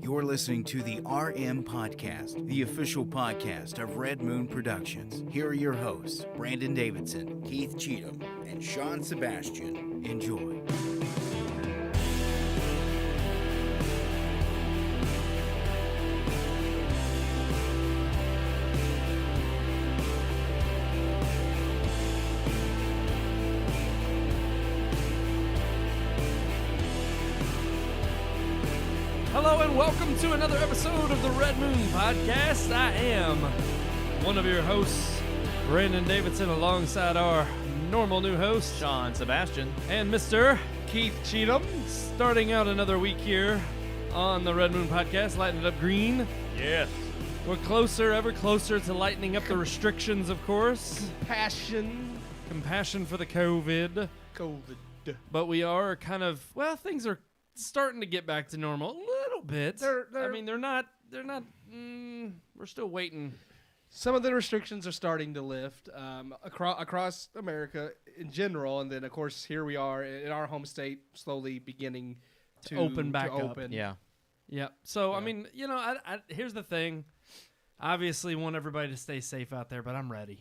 You're listening to the RMPodcast, the official podcast of Red Moon Productions. Here are your hosts, Brandon Davidson, Keith Cheatham, and Sean Sebastian. Enjoy. Hello and welcome to another episode of the Red Moon Podcast. I am one of your hosts, Brandon Davidson, alongside our normal new host, Sean Sebastian, and Mr. Keith Cheatham. Starting out another week here on the Red Moon Podcast, lighting it up green. Yes. We're closer, ever closer to lightening up the restrictions, of course. Compassion for the COVID. But we are kind of, well, things are starting to get back to normal a little bit. I mean, they're not, we're still waiting. Some of the restrictions are starting to lift across America in general, and then, of course, here we are in our home state slowly beginning to open back up. Yeah. Yeah. So, Yeah. I mean, you know, I here's the thing. Obviously, want everybody to stay safe out there, but I'm ready.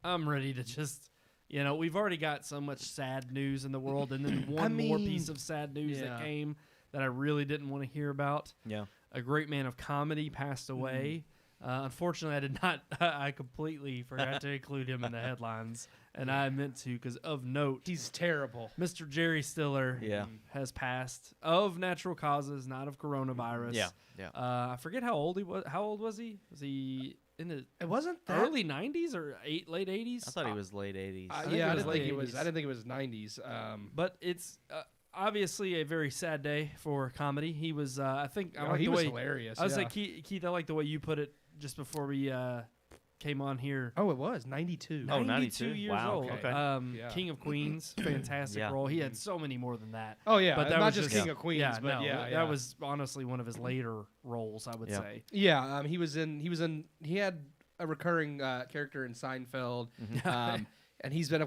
I'm ready to just, you know, we've already got so much sad news in the world, and then one more piece of sad news that came that I really didn't want to hear about. Yeah. A great man of comedy passed away. Unfortunately, I did not. I completely forgot to include him in the headlines, and I meant to because of note. He's terrible. Mr. Jerry Stiller has passed of natural causes, not of coronavirus. Yeah. Yeah. I forget how old he was. How old was he? Was he in the It wasn't that early 90s or late 80s? I thought he was late 80s. I yeah, I think didn't think it it was was. late I didn't think it was 90s. But it's obviously a very sad day for comedy. He was, I think, I like he the was way. hilarious. I was yeah. like, Keith, I like the way you put it just before we came on here. Oh, it was 92. Oh, 92 92? years Wow, old. okay. Yeah. King of Queens, fantastic Yeah. role. He had so many more than that. Oh yeah, But that not was just just- King of Queens, Yeah, but no, yeah, that was honestly one of his later roles, I would Yeah. say. Yeah, he had a recurring character in Seinfeld. And he's been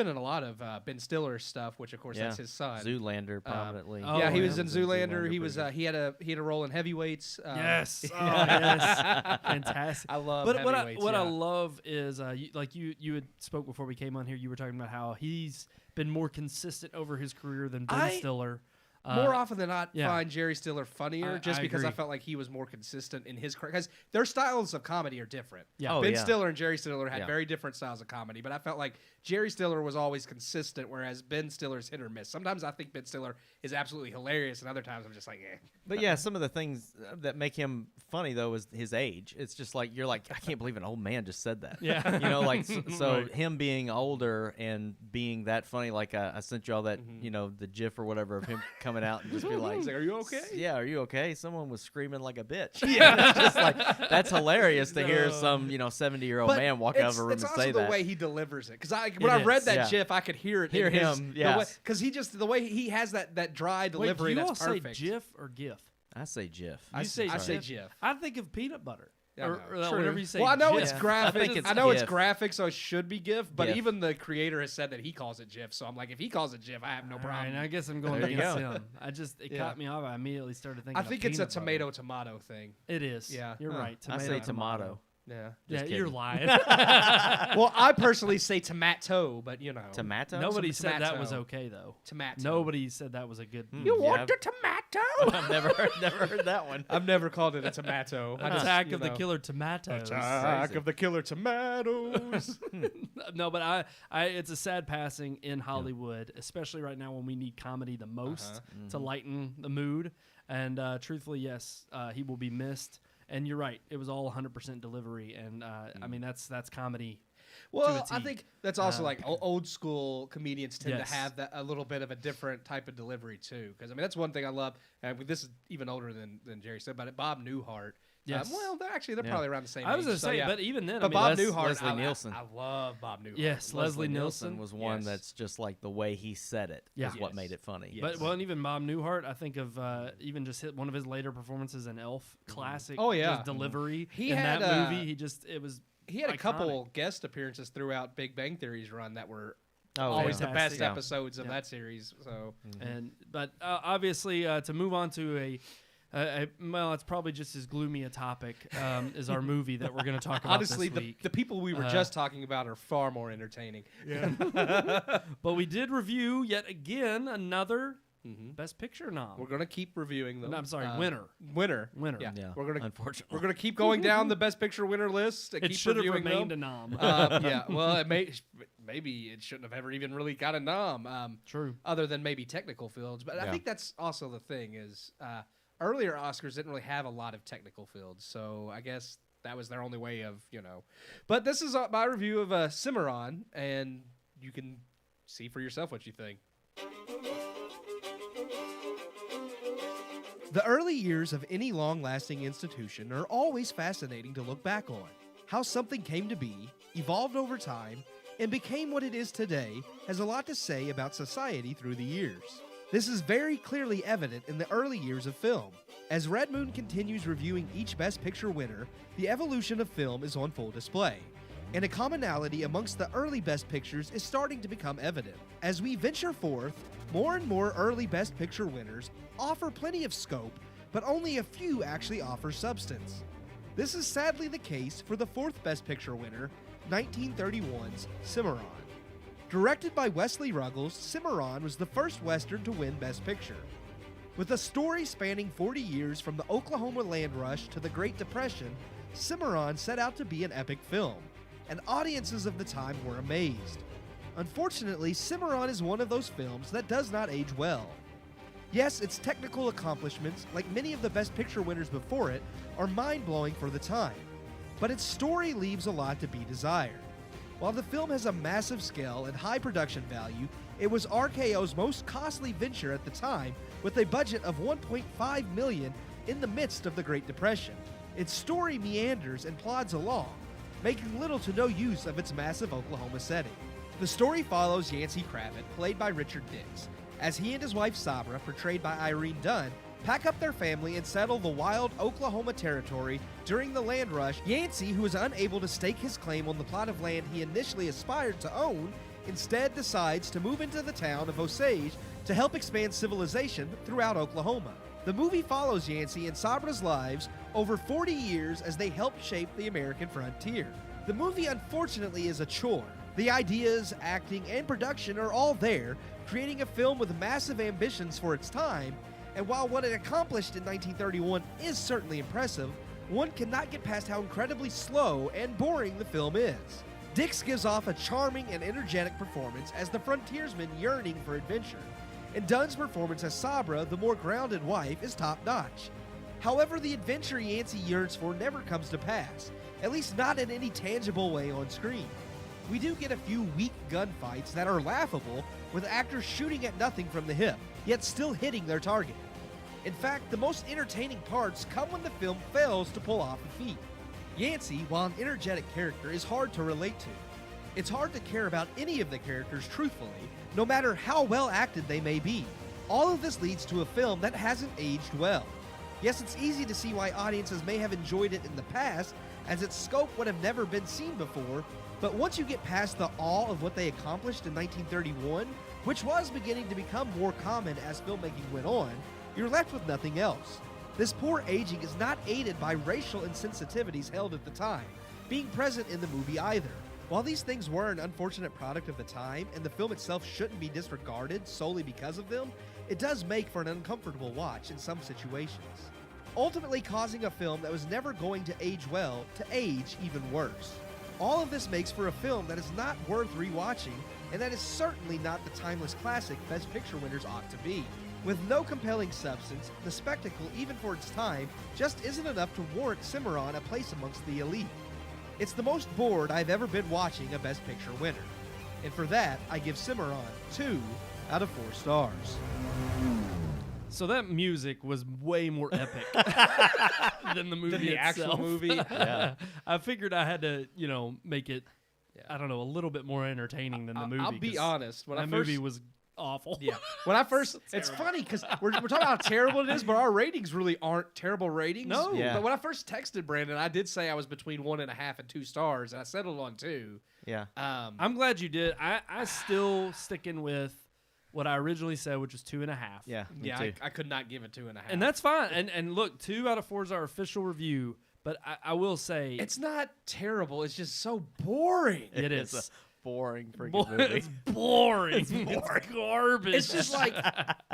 in a lot of Ben Stiller stuff, which of course that's his son. Zoolander, prominently. oh, Yeah, he yeah. was in Zoolander. He pretty was good. he had a role in Heavyweights. Yes. Oh, yes. Fantastic. I love But Heavyweights. what I love is you had spoke before we came on here. You were talking about how he's been more consistent over his career than Ben Stiller. more often than not yeah. find Jerry Stiller funnier, just I because I agree. felt like he was more consistent in his career. Because their styles of comedy are different. Yeah. Oh, Ben yeah. Stiller and Jerry Stiller had Yeah. very different styles of comedy, but I felt like Jerry Stiller was always consistent, whereas Ben Stiller's hit or miss. Sometimes I think Ben Stiller is absolutely hilarious, and other times I'm just like, eh. But yeah, some of the things that make him funny, though, is his age. It's just like, you're like, I can't believe an old man just said that. Yeah. You know, like, so Right. him being older and being that funny, like I sent you all that, you know, the GIF or whatever of him coming out and just be like, He's like, are you okay? Yeah, are you okay? Someone was screaming like a bitch. Yeah. It's just like, that's hilarious to hear some, 70-year-old man walk out of a room and say that. It's also the way he delivers it. Because when It I read is. that Yeah. GIF, I could hear it. Hear in his, him, yes. Because the way he has that dry Wait, delivery, do you all that's say perfect. GIF or GIF? I say GIF. I say GIF. I think of peanut butter. Yeah, or no. whatever you say. Well, I know GIF. it's I graphic. think it's I know it's GIF. graphic, so it should be GIF. But GIF. even the creator has said that he calls it GIF. So I'm like, if he calls it GIF, I have no All problem. right, I guess I'm going There you against go. him. It Yeah. caught me off. I immediately started thinking. I think of it's a peanut butter. tomato thing. It is. Yeah. You're Huh. right. I say tomato. Yeah. Yeah, Just you're kidding. lying. Well, I personally say tomato, but you know. Tomato? Nobody Some said that was tomato. okay though. Tomato. Nobody said that was a good. You Yeah. want a tomato? I've never heard that one. I've never called it a tomato. I just, Attack you of the know. Killer Tomatoes. Attack Crazy. of the killer tomatoes. No, but it's a sad passing in Hollywood, especially right now when we need comedy the most to lighten the mood. And truthfully, yes, he will be missed. And you're right; it was all 100% delivery, and I mean that's comedy. Well, to a I T. think that's also like old school comedians tend Yes. to have that a little bit of a different type of delivery too. Because I mean, that's one thing I love. And this is even older than Jerry said, but Bob Newhart. Yes. Well, they're Yeah. probably around the same. I was age, gonna so say, yeah. but even then, But I mean, Bob Les- Newhart, Leslie Nielsen. I love Bob Newhart. yes, Leslie Nielsen. was one Yes. that's just like the way he said it Yeah. is what Yes. made it funny. Yes. But well, and even Bob Newhart, I think of even just one of his later performances in Elf, classic. Oh, yeah. just delivery He in had, that movie. It was. He had a iconic. couple guest appearances throughout Big Bang Theory's run that were Oh, always yeah. the best Fantastic. episodes of Yeah. that series. So But obviously, to move on to Well, it's probably just as gloomy a topic as our movie that we're going to talk about Honestly, this week. the people we were just talking about are far more entertaining. Yeah. But we did review yet again another Best Picture nom. We're gonna keep reviewing them. No, I'm sorry, winner. Winner. Yeah. Unfortunately, We're gonna keep going down the Best Picture winner list. And It keep should have reviewing remained them. a nom. Yeah. Well, maybe it shouldn't have ever even really got a nom. True. Other than maybe technical fields, but I think that's also the thing is earlier Oscars didn't really have a lot of technical fields, so I guess that was their only way of But this is my review of Cimarron, and you can see for yourself what you think. The early years of any long-lasting institution are always fascinating to look back on. How something came to be, evolved over time, and became what it is today has a lot to say about society through the years. This is very clearly evident in the early years of film. As Red Moon continues reviewing each Best Picture winner, the evolution of film is on full display, and a commonality amongst the early Best Pictures is starting to become evident. As we venture forth, more and more early Best Picture winners offer plenty of scope, but only a few actually offer substance. This is sadly the case for the fourth Best Picture winner, 1931's Cimarron. Directed by Wesley Ruggles, Cimarron was the first Western to win Best Picture. With a story spanning 40 years from the Oklahoma land rush to the Great Depression, Cimarron set out to be an epic film, and audiences of the time were amazed. Unfortunately, Cimarron is one of those films that does not age well. Yes, its technical accomplishments, like many of the Best Picture winners before it, are mind-blowing for the time, but its story leaves a lot to be desired. While the film has a massive scale and high production value, it was RKO's most costly venture at the time, with a budget of $1.5 million in the midst of the Great Depression. Its story meanders and plods along, making little to no use of its massive Oklahoma setting. The story follows Yancey Cravett, played by Richard Dix, as he and his wife Sabra, portrayed by Irene Dunn, pack up their family and settle the wild Oklahoma territory during the land rush. Yancey, who is unable to stake his claim on the plot of land he initially aspired to own, instead decides to move into the town of Osage to help expand civilization throughout Oklahoma. The movie follows Yancey and Sabra's lives over 40 years as they help shape the American frontier. The movie, unfortunately, is a chore. The ideas, acting, and production are all there, creating a film with massive ambitions for its time, and while what it accomplished in 1931 is certainly impressive, one cannot get past how incredibly slow and boring the film is. Dix gives off a charming and energetic performance as the frontiersman yearning for adventure, and Dunn's performance as Sabra, the more grounded wife, is top-notch. However, the adventure Yancey yearns for never comes to pass, at least not in any tangible way on screen. We do get a few weak gunfights that are laughable, with actors shooting at nothing from the hip, yet still hitting their target. In fact, the most entertaining parts come when the film fails to pull off a feat. Yancey, while an energetic character, is hard to relate to. It's hard to care about any of the characters truthfully, no matter how well acted they may be. All of this leads to a film that hasn't aged well. Yes, it's easy to see why audiences may have enjoyed it in the past, as its scope would have never been seen before, but once you get past the awe of what they accomplished in 1931, which was beginning to become more common as filmmaking went on, you're left with nothing else. This poor aging is not aided by racial insensitivities held at the time, being present in the movie either. While these things were an unfortunate product of the time, and the film itself shouldn't be disregarded solely because of them, it does make for an uncomfortable watch in some situations, ultimately causing a film that was never going to age well to age even worse. All of this makes for a film that is not worth rewatching, and that is certainly not the timeless classic Best Picture winners ought to be. With no compelling substance, the spectacle, even for its time, just isn't enough to warrant Cimarron a place amongst the elite. It's the most bored I've ever been watching a Best Picture winner. And for that, I give Cimarron 2 out of 4 stars. So that music was way more epic than the movie Than the itself. actual movie. Yeah. I figured I had to, make it, I don't know, a little bit more entertaining than the movie. I'll be 'cause honest. When that I movie was awful. Yeah. When I first, it's funny because we're talking about how terrible it is, but our ratings really aren't terrible ratings. No. Yeah. But when I first texted Brandon, I did say I was between 1.5 and 2 stars, and I settled on 2. Yeah. I'm glad you did. I still sticking with what I originally said, which was 2.5. Yeah, me too. I could not give it 2.5. And that's fine. And look, 2 out of 4 is our official review. But I will say it's not terrible. It's just so boring. It is. It's a boring freaking movie. It's boring. It's garbage. It's just like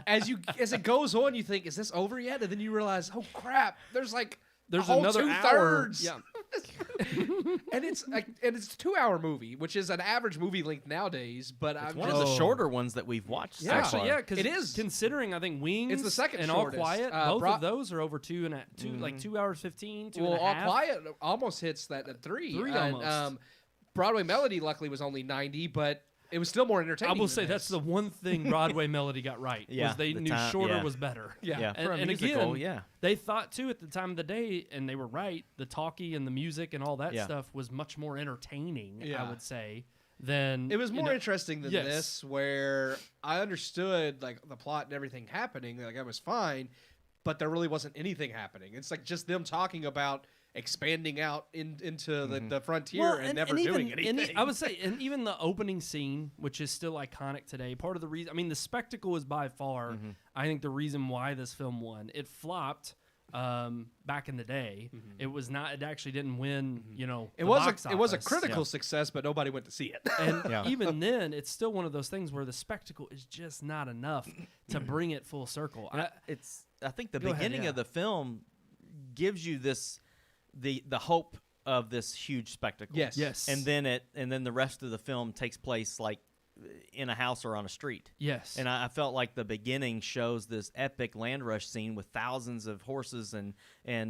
as it goes on, you think, is this over yet? And then you realize, oh crap, there's another 2/3. Yeah. and it's a 2-hour movie, which is an average movie length nowadays. But It's I'm one just, of the shorter ones that we've watched. Yeah. so far. Actually, yeah, because It is. Considering, I think Wings It's the second and shortest. All Quiet, both of those are over 2 hours 15. 2 well, and a All half. Quiet almost hits that at 3. 3 And, almost. Broadway Melody luckily was only 90, but it was still more entertaining. I will than say this. that's the one thing Broadway Melody got right. Yeah, was they the knew time- shorter yeah. was better. Yeah. For a And musical, again, yeah. they thought too at the time of the day, and they were right. The talkie and the music and all that Yeah. stuff was much more entertaining. Yeah. I would say than It was you more know- interesting than Yes. this, where I understood like the plot and everything happening. Like that was fine, but there really wasn't anything happening. It's like just them talking about expanding out into the frontier Well, and never doing anything. I would say, and even the opening scene, which is still iconic today, part of the reason, I mean, the spectacle is by far, I think, the reason why this film won. It flopped back in the day. It was not. It actually didn't win. You know, It the was box a office. critical success, but nobody went to see it. And Yeah. even then, it's still one of those things where the spectacle is just not enough to bring it full circle. I think the Go ahead, beginning yeah. of the film gives you the hope of this huge spectacle. Yes. And then the rest of the film takes place like in a house or on a street. Yes. And I felt like the beginning shows this epic land rush scene with thousands of horses and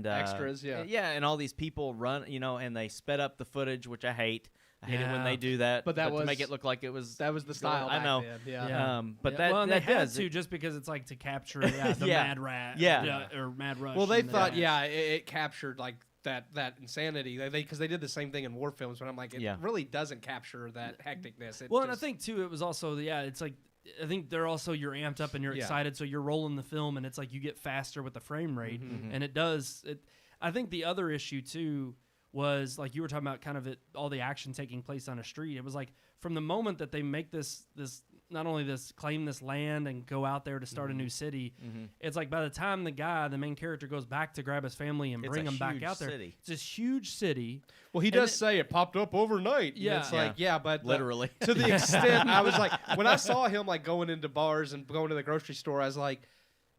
Extras, yeah. and all these people run, and they sped up the footage, which I hate. I hate it when Yeah. they do that. But that to make was- it look like it was That was the style. I back know. then, Yeah. Yeah. But Yeah, that well, and that they had does to it- just because it's like to capture the Yeah. Mad Rat, Yeah. or Mad Rush. Well, they and thought, that. it captured like that insanity. Because they did the same thing in war films, but I'm like, it Yeah. really doesn't capture that hecticness. It Well, and I just- think too, it was also it's like I think they're also you're amped up and you're Yeah. excited, so you're rolling the film, and it's like you get faster with the frame rate, Mm-hmm. and it does. I think the other issue too was like you were talking about kind of all the action taking place on a street. It was like from the moment that they make this not only claim this land and go out there to start a new city, it's like by the time the main character goes back to grab his family and It's bring a him back huge out there, city. it's this huge city. Well, he does say it popped up overnight. Yeah. And it's like, yeah, but Literally. to the extent I was like, when I saw him like going into bars and going to the grocery store, I was like,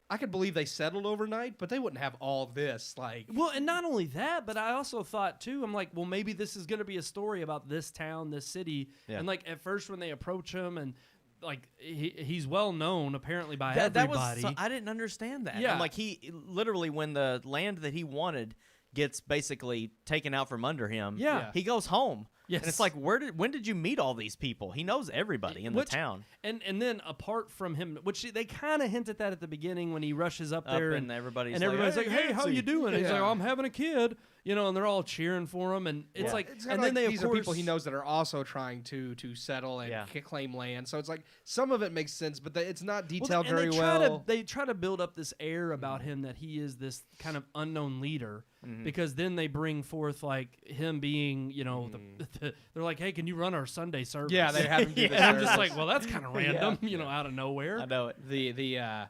I could believe they settled overnight, but they wouldn't have all this. Like, Well, and not only that, but I also thought too, I'm like, well, maybe this is going to be a story about this town, this city. Yeah. And like at first when they approach him and like he's well known apparently by that everybody. was I didn't understand that. Yeah. I'm like he literally when the land that he wanted gets basically taken out from under him. Yeah. he goes home. Yes. And it's like when did you meet all these people? He knows everybody in the town. And then apart from him, which they kind of hint at that at the beginning when he rushes up there and everybody's like, hey, how you doing? And he's like, Yeah. oh, I'm having a kid, and they're all cheering for him, and it's Yeah. like, it's and kinda then like they these of course are people he knows that are also trying to settle and Yeah. claim land. So it's like some of it makes sense, but it's not Well, detailed and very they try well. they try to build up this air about him that he is this kind of unknown leader, because then they bring forth like him being, they're like, hey, can you run our Sunday service? Yeah, they have him do the And I'm just service. like, well, that's kind of random, out of nowhere. I know it. the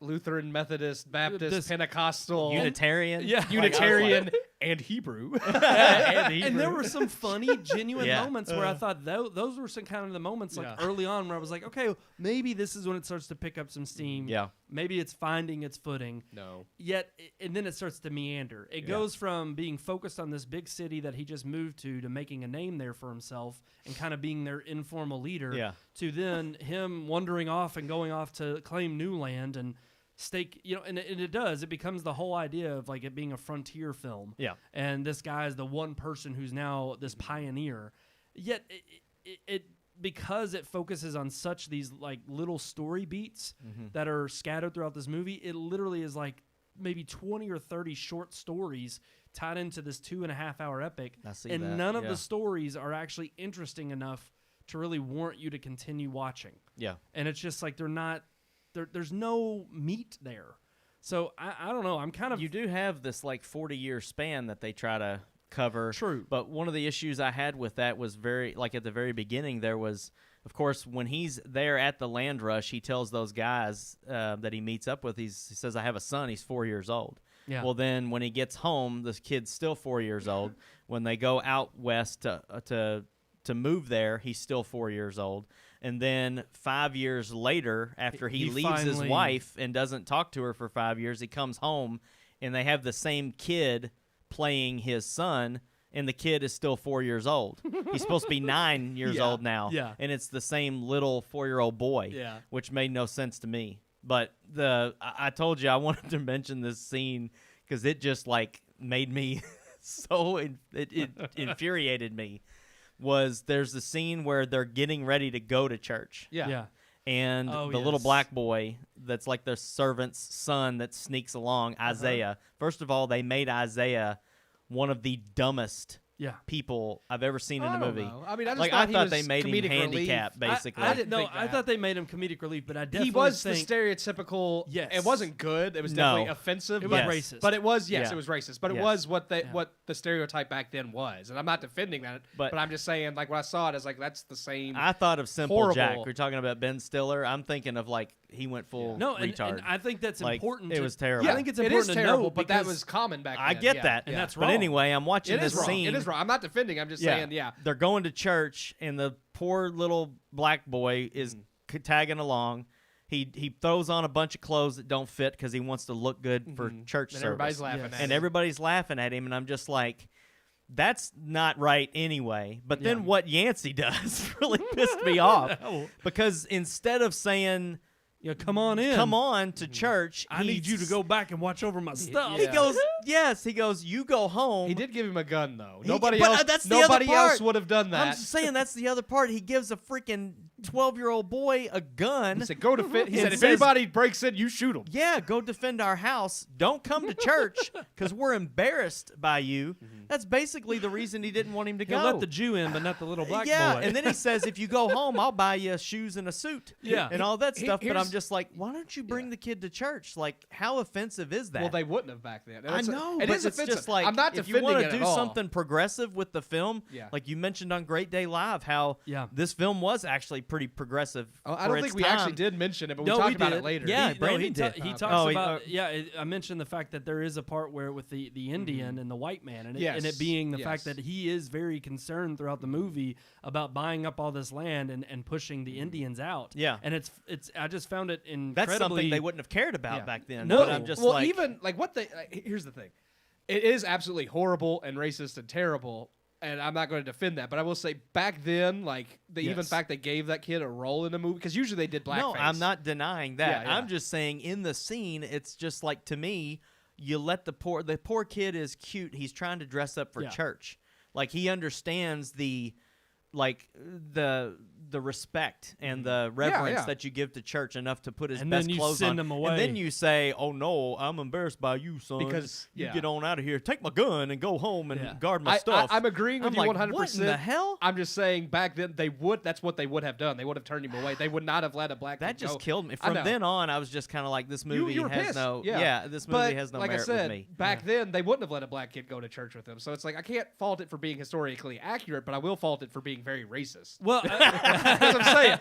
Lutheran, Methodist, Baptist, This- Pentecostal, Unitarian. Yeah. Unitarian, and Hebrew. And there were some funny, genuine Yeah. moments where I thought those were some kind of the moments like Yeah. early on where I was like, okay, maybe this is when it starts to pick up some steam. Yeah. Maybe it's finding its footing. No. Yet, and then it starts to meander. It goes from being focused on this big city that he just moved to making a name there for himself and kind of being their informal leader, Yeah. to then him wandering off and going off to claim new land and stake, and it does. It becomes the whole idea of like it being a frontier film. Yeah. And this guy is the one person who's now this pioneer. Yet it because it focuses on such these like little story beats that are scattered throughout this movie, it literally is like maybe 20 or 30 short stories tied into this 2.5 hour epic. I see and that, none of yeah. the stories are actually interesting enough to really warrant you to continue watching. Yeah. And it's just like they're not there's no meat there. So I don't know. I'm kind of You do have this like 40-year span that they try to cover. True. But one of the issues I had with that was very like at the very beginning there was of course, when he's there at the land rush, he tells those guys that he meets up with, he says, I have a son, he's 4 years old. Yeah. Well, then when he gets home, this kid's still 4 years old. When they go out west to move there, he's still 4 years old. And then 5 years later, after he leaves his wife and doesn't talk to her for 5 years, he comes home, and they have the same kid playing his son, and the kid is still 4 years old. He's supposed to be 9 years old now, and it's the same little 4-year-old boy, which made no sense to me. But I told you I wanted to mention this scene because it just like made me so it infuriated me. There's the scene where they're getting ready to go to church. Yeah. And the little black boy that's like the servant's son that sneaks along, Isaiah. First of all, they made Isaiah one of the dumbest people I've ever seen in a movie. I mean, I thought they made him handicapped, basically. I didn't know. I thought they made him comedic relief, but I definitely he was think the stereotypical. Yes. It wasn't good. It was definitely offensive. It was racist. But it was it was racist. But it was what the stereotype back then was. And I'm not defending that. But I'm just saying, like when I saw it, I was like, that's the same. I thought of Simple horrible. Jack. We're talking about Ben Stiller. I'm thinking of like he went full retard. And I think that's important. It was terrible. I think it's important to terrible, know, but that was common back then. I get that, and that's But wrong. anyway, I'm watching It is this wrong. scene. It is wrong. I'm not defending. I'm just saying, They're going to church, and the poor little black boy is tagging along. He throws on a bunch of clothes that don't fit because he wants to look good for church service. Everybody's laughing at him. And everybody's laughing at him, and I'm just like, that's not right anyway. But then what Yancey does really pissed me off because instead of saying, come on in. Come on to church. I need you to go back and watch over my stuff. He goes, yes. He goes, you go home. He did give him a gun, though. Nobody else would have done that. I'm just saying that's the other part. He gives a freaking 12-year-old boy a gun. He said, go defend. He said, if anybody breaks in, you shoot him. Yeah, go defend our house. Don't come to church because we're embarrassed by you. That's basically the reason he didn't want him to go. He'll let the Jew in, but not the little black boy. And then he says, if you go home, I'll buy you shoes and a suit. And all that stuff. But I'm just like, why don't you bring the kid to church? Like, how offensive is that? Well, they wouldn't have back then. I know, it but is it's offensive. just like, I'm not if defending you want it to at do all. something progressive with the film, like you mentioned on Great Day Live, how this film was actually pretty progressive. I don't think we actually did mention it, but we talked about it later. Yeah, Brandon did. He talks about. I mentioned the fact that there is a part where with the Indian and the white man, and it being the fact that he is very concerned throughout the movie about buying up all this land and pushing the Indians out. Yeah, and it's. I just found it incredibly. That's something they wouldn't have cared about back then. No, but I'm just well, even like what they. Here's the thing, it is absolutely horrible and racist and terrible. And I'm not going to defend that, but I will say back then, like the even fact they gave that kid a role in the movie, because usually they did blackface. No, I'm not denying that. Yeah. I'm just saying in the scene, it's just like, to me, you let the poor kid is cute. He's trying to dress up for church. Like, he understands the respect and the reverence that you give to church enough to put his best clothes on. Him away. And then you say, oh no, I'm embarrassed by you, son. Because you get on out of here. Take my gun and go home and guard my stuff. I'm agreeing with you 100%. What in the hell? I'm just saying back then that's what they would have done. They would have turned him away. They would not have let a black That kid just go. killed me. From then on, I was just kind of like, this movie you were has pissed. no this movie but, has no like merit I said, with me. Back then, they wouldn't have let a black kid go to church with them. So it's like, I can't fault it for being historically accurate, but I will fault it for being very racist. Well, that's what I'm saying.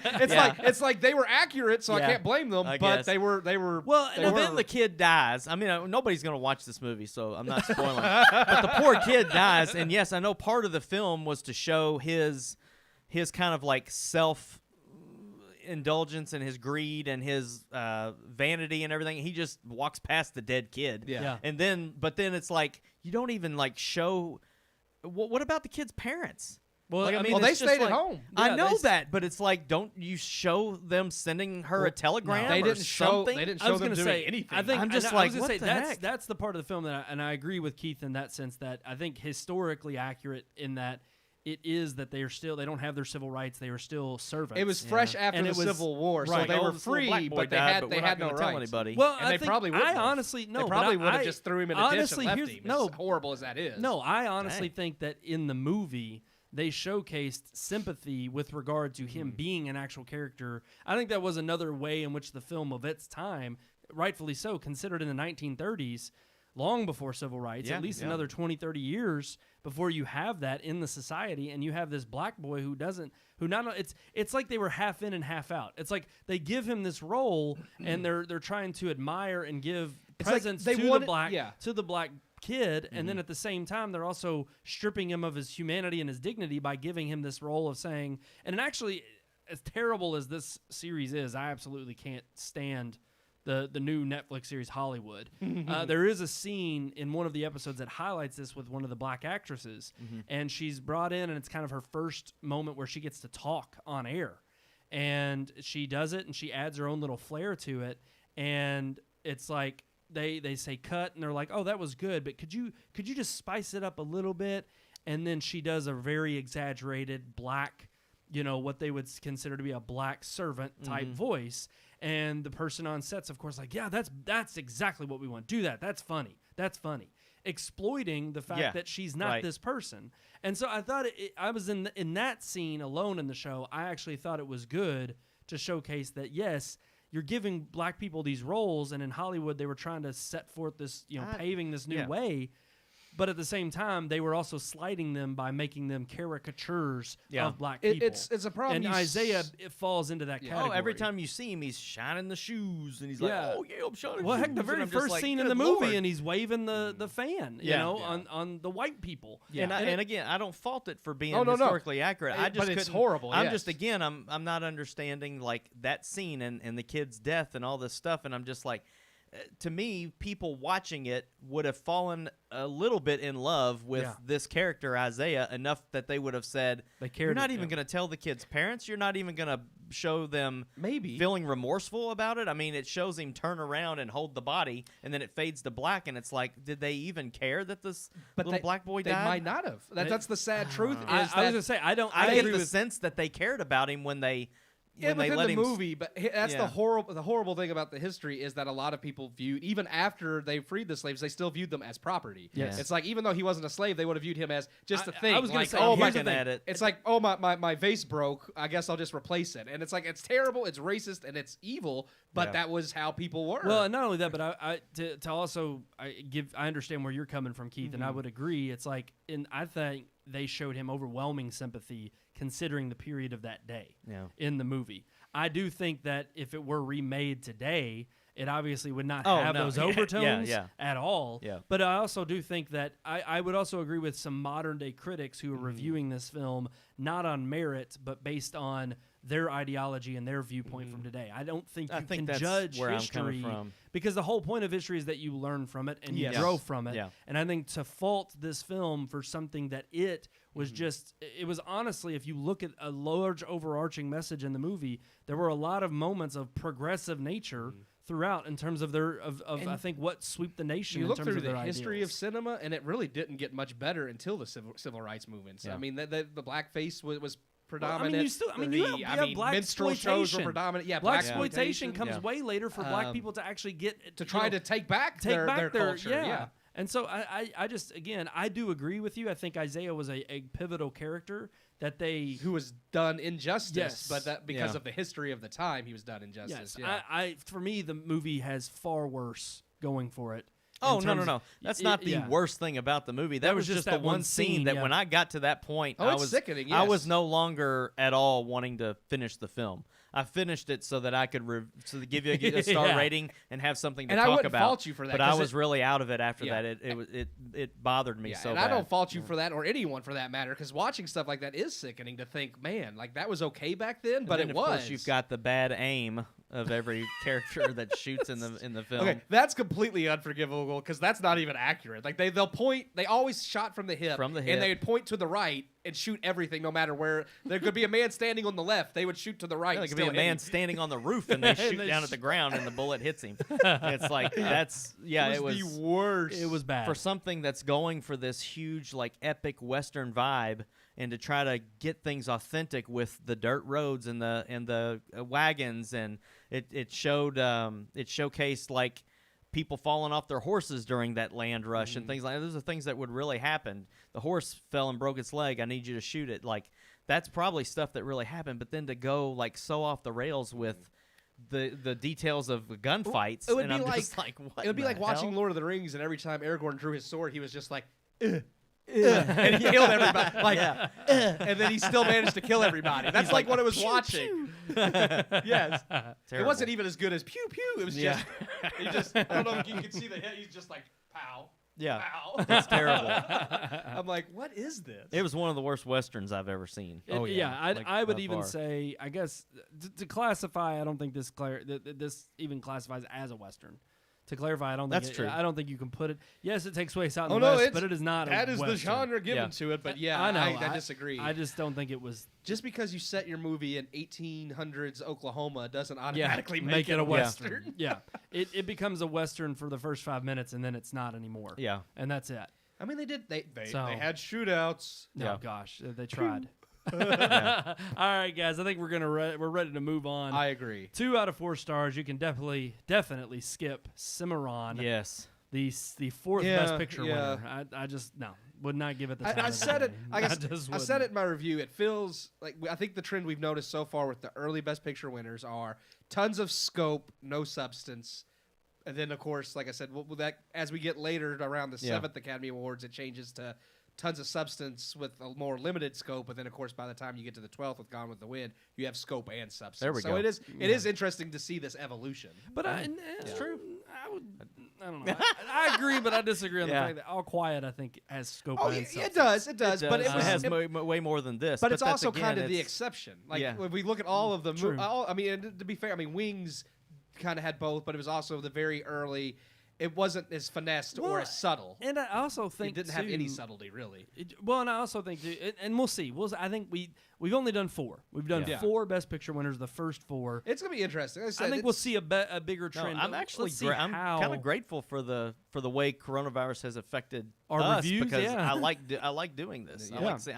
It's like they were accurate, so I can't blame them. But guess. they were. Well, then the kid dies. I mean, nobody's gonna watch this movie, so I'm not spoiling. But the poor kid dies, and yes, I know part of the film was to show his kind of like self indulgence and his greed and his vanity and everything. He just walks past the dead kid. And then it's like, you don't even like show. What about the kid's parents? Well, I mean, they stayed at home. I know that, but it's like, don't you show them sending her a telegram? No, they didn't or show. something? They didn't I show was them going to doing say anything. I think I'm just I was like, gonna what say the that's heck? the part of the film that I agree with Keith in that sense, that I think historically accurate in that it is that they don't have their civil rights. They are still servants. It was fresh after the Civil War, so they were free, but they had no rights. Tell anybody. Well, and they probably would. I honestly they probably would have just threw him in a ditch and left him. No, as horrible as that is. No, I honestly think that in the movie they showcased sympathy with regard to him being an actual character. I think that was another way in which the film of its time, rightfully so, considered in the 1930s, long before civil rights, at least another 20, 30 years before you have that in the society, and you have this black boy it's like they were half in and half out. It's like they give him this role and they're trying to admire and give presence to the black kid, and then at the same time they're also stripping him of his humanity and his dignity by giving him this role of saying, and actually, as terrible as this series is, I absolutely can't stand the new Netflix series Hollywood. There is a scene in one of the episodes that highlights this with one of the black actresses, and she's brought in, and it's kind of her first moment where she gets to talk on air, and she does it, and she adds her own little flair to it, and it's like they say cut, and they're like, oh, that was good, but could you just spice it up a little bit? And then she does a very exaggerated black, what they would consider to be a black servant type voice. And the person on set's, of course, like, yeah, that's exactly what we want. Do that. That's funny. Exploiting the fact that she's not this person. And so I thought I was in that scene alone in the show. I actually thought it was good to showcase that, yes, you're giving black people these roles, and in Hollywood they were trying to set forth this, paving this new way. But at the same time, they were also slighting them by making them caricatures of black people. It's a problem. And Isaiah falls into that category. Oh, every time you see him, he's shining the shoes, and he's like, oh, yeah, I'm shining Well, shoes. heck, the very first scene in the movie, and he's waving the fan, on the white people. Yeah. And again, I don't fault it for being historically accurate. But it's horrible. I'm just, again, I'm not understanding, like, that scene and the kid's death and all this stuff, and I'm just like, to me, people watching it would have fallen a little bit in love with this character, Isaiah, enough that they would have said, you're not even going to tell the kid's parents? You're not even going to show them feeling remorseful about it? I mean, it shows him turn around and hold the body, and then it fades to black, and it's like, did they even care that this little black boy died? They might not have. That's the sad truth. I was going to say, I get the sense that they cared about him when they... Yeah, within the movie, but that's the horrible thing about the history is that a lot of people viewed, even after they freed the slaves, they still viewed them as property. Yes. It's like, even though he wasn't a slave, they would have viewed him as just a thing. I was going to say, it's like, oh, my vase broke, I guess I'll just replace it. And it's like, it's terrible, it's racist, and it's evil, but that was how people were. Well, and not only that, but I understand where you're coming from, Keith, and I would agree. It's like, I think they showed him overwhelming sympathy considering the period of that day in the movie. I do think that if it were remade today, it obviously would not have those overtones at all. Yeah. But I also do think that I would also agree with some modern-day critics who are reviewing this film not on merit, but based on their ideology and their viewpoint from today. I don't think you can judge history because the whole point of history is that you learn from it and you grow from it. Yeah. And I think to fault this film for something that it was it was honestly, if you look at a large overarching message in the movie, there were a lot of moments of progressive nature throughout in terms of I think what swept the nation. You in look terms through of their the history ideals. of cinema, and it really didn't get much better until the civil rights movements. I mean, the blackface was predominant. You have black minstrel shows were predominant. Yeah, black exploitation comes way later for black people to actually get to try to take back their culture. Yeah. And so I just, again, I do agree with you. I think Isaiah was a pivotal character who was done injustice, but that because of the history of the time, he was done injustice. Yes. Yeah. For me, the movie has far worse going for it. Oh, no. That's not the worst thing about the movie. That was just the one scene that when I got to that point, I was sickening, I was no longer at all wanting to finish the film. I finished it so that I could give you a star rating and have something to talk about. And I wouldn't fault you for that. But I was really out of it after that. It bothered me so bad. And I don't fault you for that, or anyone for that matter, because watching stuff like that is sickening to think, man, like that was okay back then, but it was. Of course, you've got the bad aim of every character that shoots in the film. Okay, that's completely unforgivable because that's not even accurate. Like they'll point, they always shot from the hip, and they would point to the right and shoot everything, no matter where. There could be a man standing on the left, they would shoot to the right. There could be a man standing on the roof, and they shoot down at the ground, and the bullet hits him. It's like it was the worst. It was bad for something that's going for this huge, like, epic Western vibe. And to try to get things authentic with the dirt roads and the wagons, and it showcased like people falling off their horses during that land rush and things like that. Those are things that would really happen. The horse fell and broke its leg. I need you to shoot it. Like that's probably stuff that really happened. But then to go like so off the rails with the details of the gunfights. It would and be I'm like, just like, what? It would be the like watching hell? Lord of the Rings, and every time Aragorn drew his sword, he was just like, and he killed everybody. Like, and then he still managed to kill everybody. That's like what it was watching. Yes. It wasn't even as good as pew pew. It was just, he just, I don't know if you can see the hit. He's just like, pow. Yeah, Pow. that's terrible. I'm like, what is this? It was one of the worst westerns I've ever seen. I would by even far. say, I guess, to classify, I don't think this even classifies as a Western. To clarify, I don't think That's true. I don't think you can put it. Yes, it takes place out in Oh, the no, West, it's- but it is not a That is Western. the genre given Yeah. to it, but yeah, I know. I disagree. I just don't think it was. Just because you set your movie in 1800s Oklahoma doesn't automatically make it a Western. Western. Yeah, it becomes a Western for the first 5 minutes, and then it's not anymore. Yeah. and that's it. I mean, they So- had shootouts. Yeah. Oh gosh, they tried. All right, guys, I think we're ready to move on. I agree. 2 out of 4 stars. You can definitely skip Cimarron. Yes. The fourth Yeah, best picture yeah. winner. I just would not give it the time. I of said it. day. I guess just I said it wouldn't. in my review. It feels like I think the trend we've noticed so far with the early Best Picture winners are tons of scope, no substance, and then of course, like I said, that as we get later around the 7th Academy Awards, it changes to tons of substance with a more limited scope. But then of course, by the time you get to the 12th with Gone with the Wind, you have scope and substance. There we so go. it is interesting to see this evolution. But It's true. I don't know. I agree, but I disagree on Yeah. the fact that All Quiet, I think, has scope. Oh, and yeah, substance. it does. But it It was has it- way more than this. But it's that's, also again, kind of the it's- exception. Like Yeah. if we look at all of the, True. I mean, and to be fair, I mean, Wings kind of had both, but it was also the very early. It wasn't as finessed or Well, as subtle. And I also think It didn't have any too, subtlety, really. and I also think, and we'll see. I think we've only done 4. We've done Yeah. 4 Best Picture winners. The first 4. It's gonna be interesting. Like I, said, I think we'll see a bigger No, trend. I'm but actually let's see I'm how kind of grateful for the way coronavirus has affected Our us reviews, because yeah. I like doing this. I Yeah. like saying,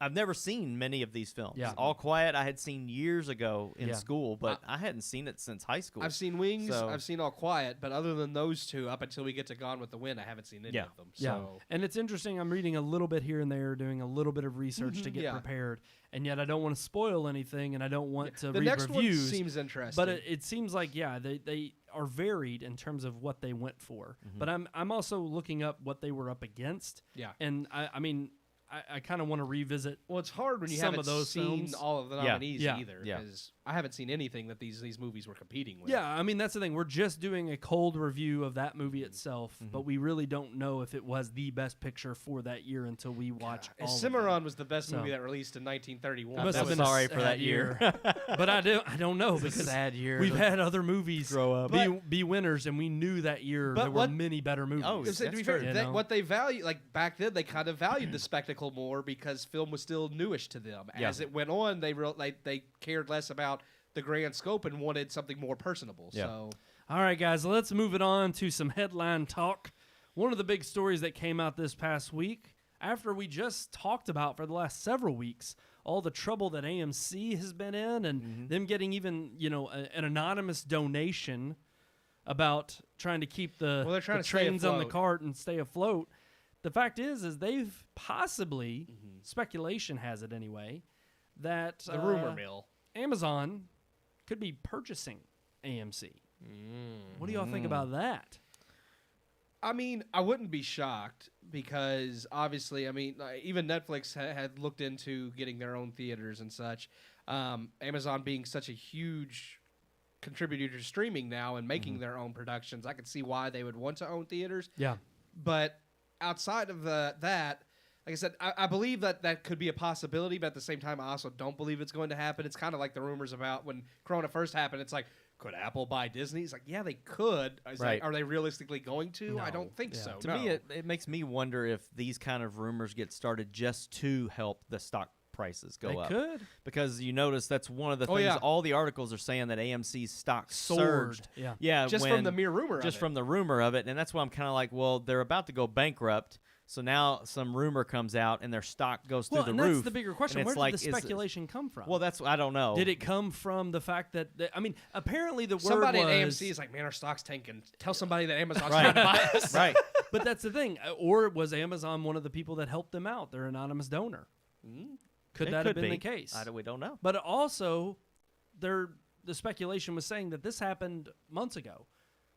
I've never seen many of these films. Yeah. All Quiet I had seen years ago in Yeah. school, but I hadn't seen it since high school. I've seen Wings. So- I've seen All Quiet, but other than those two, up until we get to Gone with the Wind, I haven't seen any Yeah. of them. Yeah, So and it's interesting. I'm reading a little bit here and there, doing a little bit of research to get Yeah. prepared, and yet I don't want to spoil anything, and I don't want to the read next reviews. one seems interesting. But it seems like they are varied in terms of what they went for. But I'm also looking up what they were up against. Yeah. and I mean I kind of want to revisit. Well, it's hard when you some haven't of those seen films. all of the Yeah. nominees Yeah. either. Yeah. Because I haven't seen anything that these movies were competing with. Yeah, I mean that's the thing. We're just doing a cold review of that movie itself, but we really don't know if it was the best picture for that year until we watch all of them. Cimarron was the best So- movie that released in 1931. It must I'm have been a sorry for that sad year. But I don't know It's a because sad year we've to had other movies grow up. be winners, and we knew that year But there what- were many better movies. Oh, To That's be fair, true. they- You know? what they value, like back then, they kind of valued the spectacle more because film was still newish to them. Yeah. As it went on, they cared less about the grand scope and wanted something more personable. Yeah. So All right, guys, let's move it on to some headline talk. One of the big stories that came out this past week, after we just talked about for the last several weeks, all the trouble that AMC has been in and them getting even, an anonymous donation about trying to keep the, Well, they're trying the to stay trains on the afloat. cart and stay afloat. The fact is they've possibly, speculation has it anyway, that the rumor mill. Amazon could be purchasing AMC. What do y'all think about that? I mean, I wouldn't be shocked because obviously, I mean, even Netflix had looked into getting their own theaters and such. Amazon being such a huge contributor to streaming now and making their own productions, I could see why they would want to own theaters. Yeah. But outside of that, like I said, I believe that could be a possibility, but at the same time, I also don't believe it's going to happen. It's kind of like the rumors about when Corona first happened. It's like, could Apple buy Disney? It's like, yeah, they could. Right. Are they realistically going to? I No. don't think Yeah. so. To no. me, it makes me wonder if these kind of rumors get started just to help the stock prices go They up. could. Because you notice that's one of the Oh, things. yeah. All the articles are saying that AMC's stock Soared. surged. Yeah. Yeah, just from the mere rumor just of it. from the rumor of it, and that's why I'm kind of like, well, they're about to go bankrupt. So now some rumor comes out and their stock goes Well, through and the that's roof. the bigger question. and Where it's did like, the speculation come from? Well, that's I don't know. Did it come from the fact that I mean, apparently the Somebody word at was, AMC is like, man, our stock's tanking. Tell somebody that Amazon's Right. trying to buy us. right? but that's the thing. Or was Amazon one of the people that helped them out? Their anonymous donor. Could It that could have been be. the case? We don't know. But also, their the speculation was saying that this happened months ago,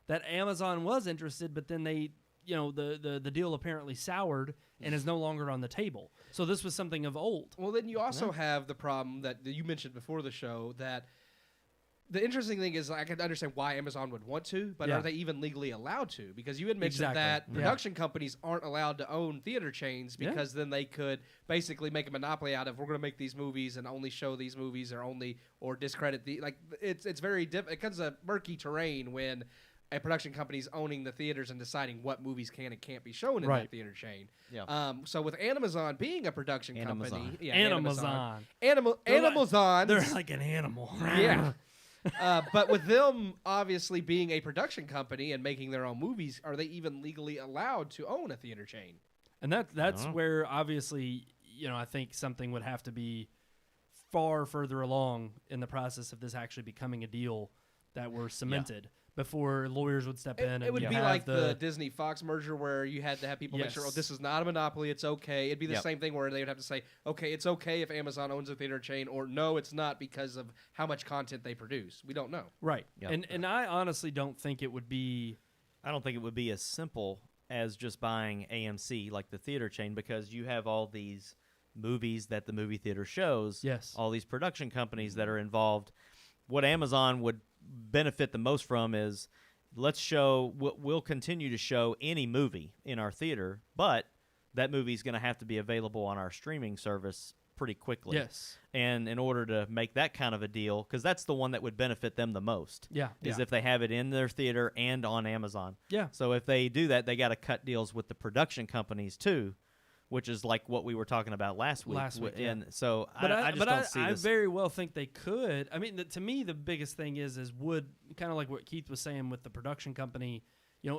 that Amazon was interested, but then they, the deal apparently soured and is no longer on the table. So this was something of old. Well, then you also have the problem that you mentioned before the show, that the interesting thing is I can understand why Amazon would want to, but are they even legally allowed to? Because you had mentioned that production companies aren't allowed to own theater chains because then they could basically make a monopoly out of, we're going to make these movies and only show these movies or discredit the, like, it's very it becomes a murky terrain when a production company's owning the theaters and deciding what movies can and can't be shown in that theater chain. Yeah. So with Amazon being a production company, Amazon. They're like an animal. Yeah. But with them obviously being a production company and making their own movies, are they even legally allowed to own a theater chain? And that's where obviously, I think something would have to be far further along in the process of this actually becoming a deal that were cemented before lawyers would step in. It would be like the Disney-Fox merger where you had to have people make sure, this is not a monopoly, it's okay. It'd be the same thing where they would have to say, okay, it's okay if Amazon owns a theater chain, or no, it's not because of how much content they produce. We don't know. Right. Yep. And I honestly don't think it would be... I don't think it would be as simple as just buying AMC, like the theater chain, because you have all these movies that the movie theater shows, all these production companies that are involved. What Amazon would benefit the most from is, we'll continue to show any movie in our theater, but that movie is going to have to be available on our streaming service pretty quickly. Yes. And in order to make that kind of a deal, because that's the one that would benefit them the most, is if they have it in their theater and on Amazon. Yeah. So if they do that, they got to cut deals with the production companies too, which is like what we were talking about last week. And so I just don't see this. I very well think they could. I mean, to me, the biggest thing is would, kind of like what Keith was saying with the production company,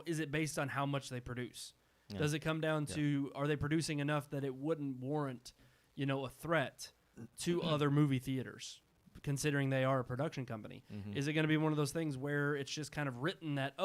is it based on how much they produce? Yeah. Does it come down to, are they producing enough that it wouldn't warrant, a threat to other movie theaters, considering they are a production company? Mm-hmm. Is it going to be one of those things where it's just kind of written that,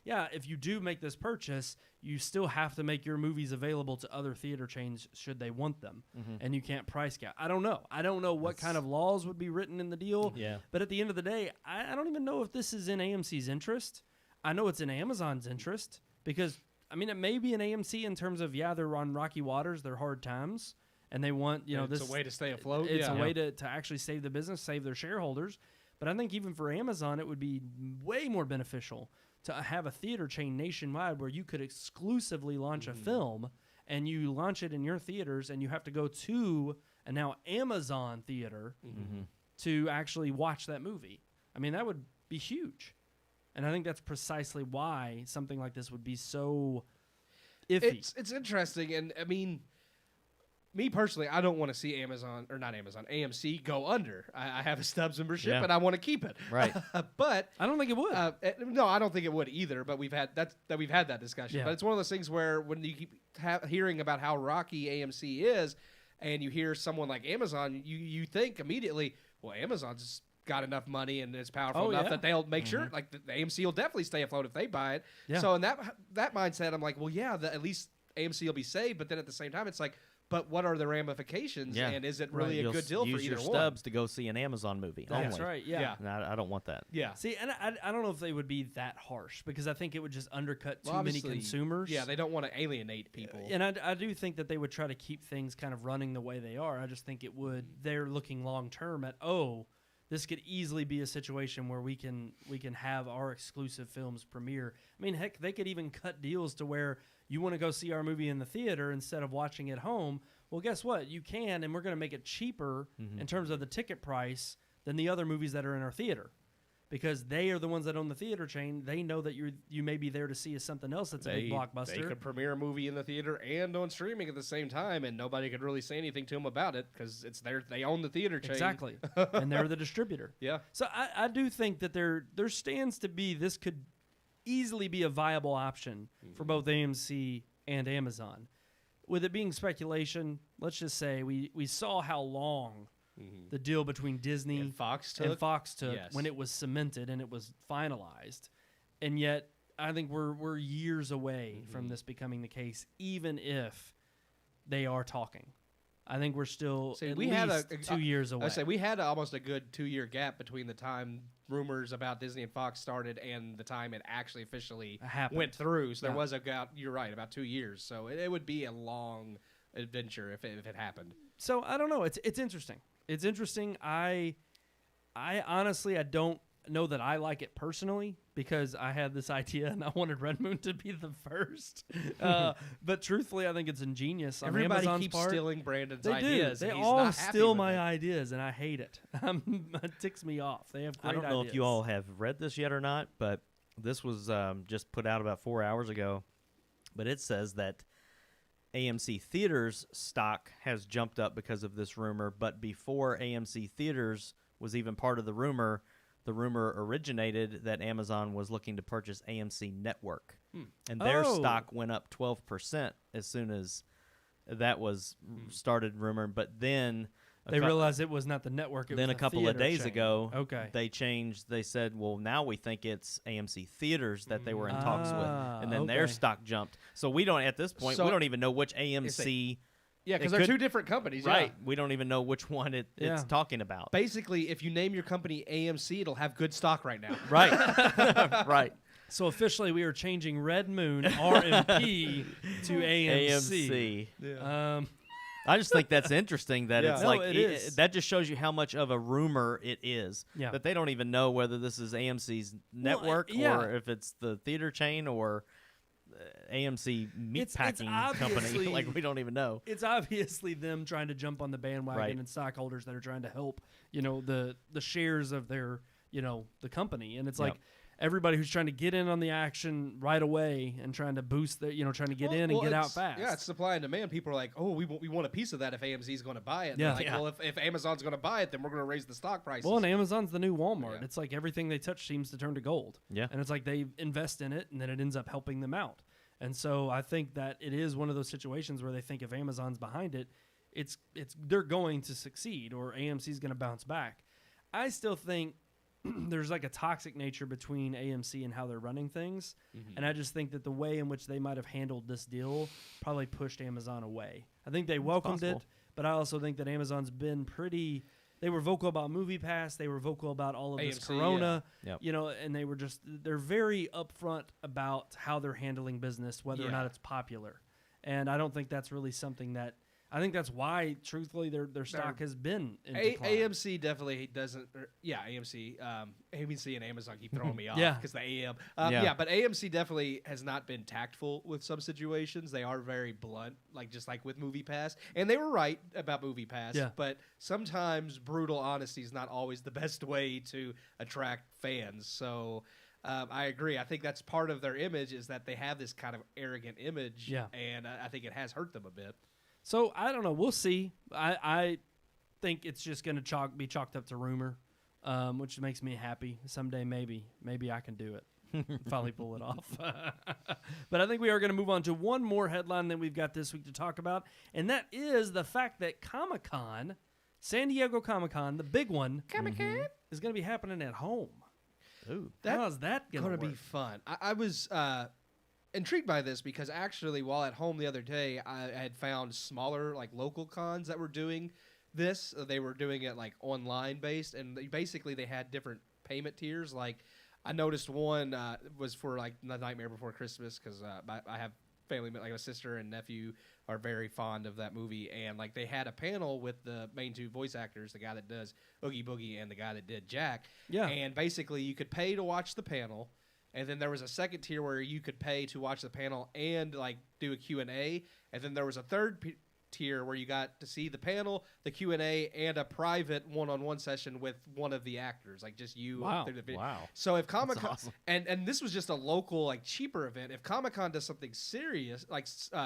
if you do make this purchase, you still have to make your movies available to other theater chains should they want them, and you can't price cap? I don't know. I don't know what kind of laws would be written in the deal, but at the end of the day, I don't even know if this is in AMC's interest. I know it's in Amazon's interest because, it may be in AMC in terms of, they're on rocky waters, they're hard times, and they want, it's a way to stay afloat. It's a way to actually save the business, save their shareholders. But I think even for Amazon, it would be way more beneficial to have a theater chain nationwide where you could exclusively launch a film, and you launch it in your theaters, and you have to go to a now Amazon theater to actually watch that movie. That would be huge. And I think that's precisely why something like this would be so iffy. It's interesting, and me personally, I don't want to see AMC go under. I have a Stubbs membership, and I want to keep it. Right. But I don't think it would. No, I don't think it would either. But we've had that discussion. Yeah. But it's one of those things where when you keep hearing about how rocky AMC is, and you hear someone like Amazon, you think immediately, well, Amazon's got enough money and is powerful enough that they'll make sure, like the AMC will definitely stay afloat if they buy it. Yeah. So in that mindset, I'm like, well, at least AMC will be saved. But then at the same time, it's like, but what are the ramifications, and is it really a good deal for either one? Use your Stubbs to go see an Amazon movie. That's right, yeah. And I don't want that. Yeah. See, and I don't know if they would be that harsh, because I think it would just undercut too many consumers. Yeah, they don't want to alienate people. And I do think that they would try to keep things kind of running the way they are. I just think they're looking long-term at, this could easily be a situation where we can have our exclusive films premiere. Heck, they could even cut deals to where you want to go see our movie in the theater instead of watching it home. Well, guess what? You can, and we're going to make it cheaper in terms of the ticket price than the other movies that are in our theater, because they are the ones that own the theater chain. They know that you may be there to see something else that's a big blockbuster. They could premiere a movie in the theater and on streaming at the same time, and nobody could really say anything to them about it because it's they own the theater chain. Exactly, and they're the distributor. Yeah. So I do think that there stands to be, this could easily be a viable option for both AMC and Amazon. With it being speculation, let's just say we saw how long the deal between Disney and Fox took when it was cemented and it was finalized. And yet, I think we're years away from this becoming the case, even if they are talking. I think we're still See, at we least had 2 years away. I say we had almost a good 2-year gap between the time rumors about Disney and Fox started and the time it actually officially Happened. went through. So there Yeah. was you're right, about 2 years. So it would be a long adventure if it happened. So I don't know. It's interesting. It's interesting. I honestly I don't know that I like it personally because I had this idea and I wanted Red Moon to be the first. But truthfully, I think it's ingenious. On Everybody Amazon's keeps part. stealing Brandon's They ideas. do. They and he's all not happy steal with my it. ideas, and I hate it. It ticks me off. They have great I don't know ideas. if you all have read this yet or not, but this was just put out about 4 hours ago. But it says that AMC Theaters stock has jumped up because of this rumor. But before AMC Theaters was even part of the rumor originated that Amazon was looking to purchase AMC Network. And their Oh. stock went up 12% as soon as that was started rumored. But then They realized it was not the network. It then was a couple of theater days chain. ago, Okay. they changed. They said, well, now we think it's AMC Theaters that they were in talks with. And then their okay. stock jumped. So we don't, at this point, So- we don't even know which AMC. Yeah, It because they're could- two different companies. Right. Yeah. We don't even know which one it's Yeah. talking about. Basically, if you name your company AMC, it'll have good stock right now. Right. Right. So officially, we are changing Red Moon RMP to AMC. AMC. I just think that's interesting that Yeah. it's No, like it is. that just shows you how much of a rumor it is. Yeah. That they don't even know whether this is AMC's network yeah. or if it's the theater chain or AMC meatpacking company. obviously- Like we don't even know. It's obviously them trying to jump on the bandwagon Right. and stockholders that are trying to help, the shares of their, the company. And it's Yep. like everybody who's trying to get in on the action right away and trying to boost their, trying to get in and get out fast. Yeah, it's supply and demand. People are like, oh, we want a piece of that if AMC is going to buy it. And Yeah. they're like, Yeah. well, if Amazon's going to buy it, then we're going to raise the stock prices. Well, and Amazon's the new Walmart. Yeah. It's like everything they touch seems to turn to gold. Yeah. And it's like they invest in it and then it ends up helping them out. And so I think that it is one of those situations where they think if Amazon's behind it, it's they're going to succeed or AMC's going to bounce back. I still think there's like a toxic nature between AMC and how they're running things. And I just think that the way in which they might have handled this deal probably pushed Amazon away. I think they welcomed it, possible. but I also think that Amazon's been they were vocal about Movie Pass. They were vocal about all of this AMC, Corona, Yep. and they're very upfront about how they're handling business, whether or Yeah. not it's popular. And I don't think that's really something that, I think that's why, truthfully, their stock has been in decline. AMC definitely doesn't. AMC. AMC and Amazon keep throwing me off Yeah. because the AM. Yeah. But AMC definitely has not been tactful with some situations. They are very blunt, just like with Movie Pass, and they were right about Movie Pass. Yeah. But sometimes brutal honesty is not always the best way to attract fans. So. I agree. I think that's part of their image is that they have this kind of arrogant image, Yeah. and I think it has hurt them a bit. So I don't know. We'll see. I think it's just going to be chalked up to rumor, which makes me happy. Someday maybe I can do it. Finally pull it off. But I think we are going to move on to one more headline that we've got this week to talk about, and that is the fact that Comic-Con, San Diego Comic-Con, the big one, is going to be happening at home. Ooh. How's that going to be fun. I was intrigued by this because actually, while at home the other day, I had found smaller local cons that were doing this. They were doing it online based, and they had different payment tiers. I noticed one was for The Nightmare Before Christmas because I have family, a sister and nephew are very fond of that movie, and they had a panel with the main two voice actors, the guy that does Oogie Boogie and the guy that did Jack. Yeah. And basically you could pay to watch the panel, and then there was a second tier where you could pay to watch the panel and do a Q&A, and then there was a third tier where you got to see the panel, the Q&A, and a private one-on-one session with one of the actors, just you. Wow. through the video. Wow. So if Comic-Con, awesome. and this was just a local, cheaper event. If Comic-Con does something serious,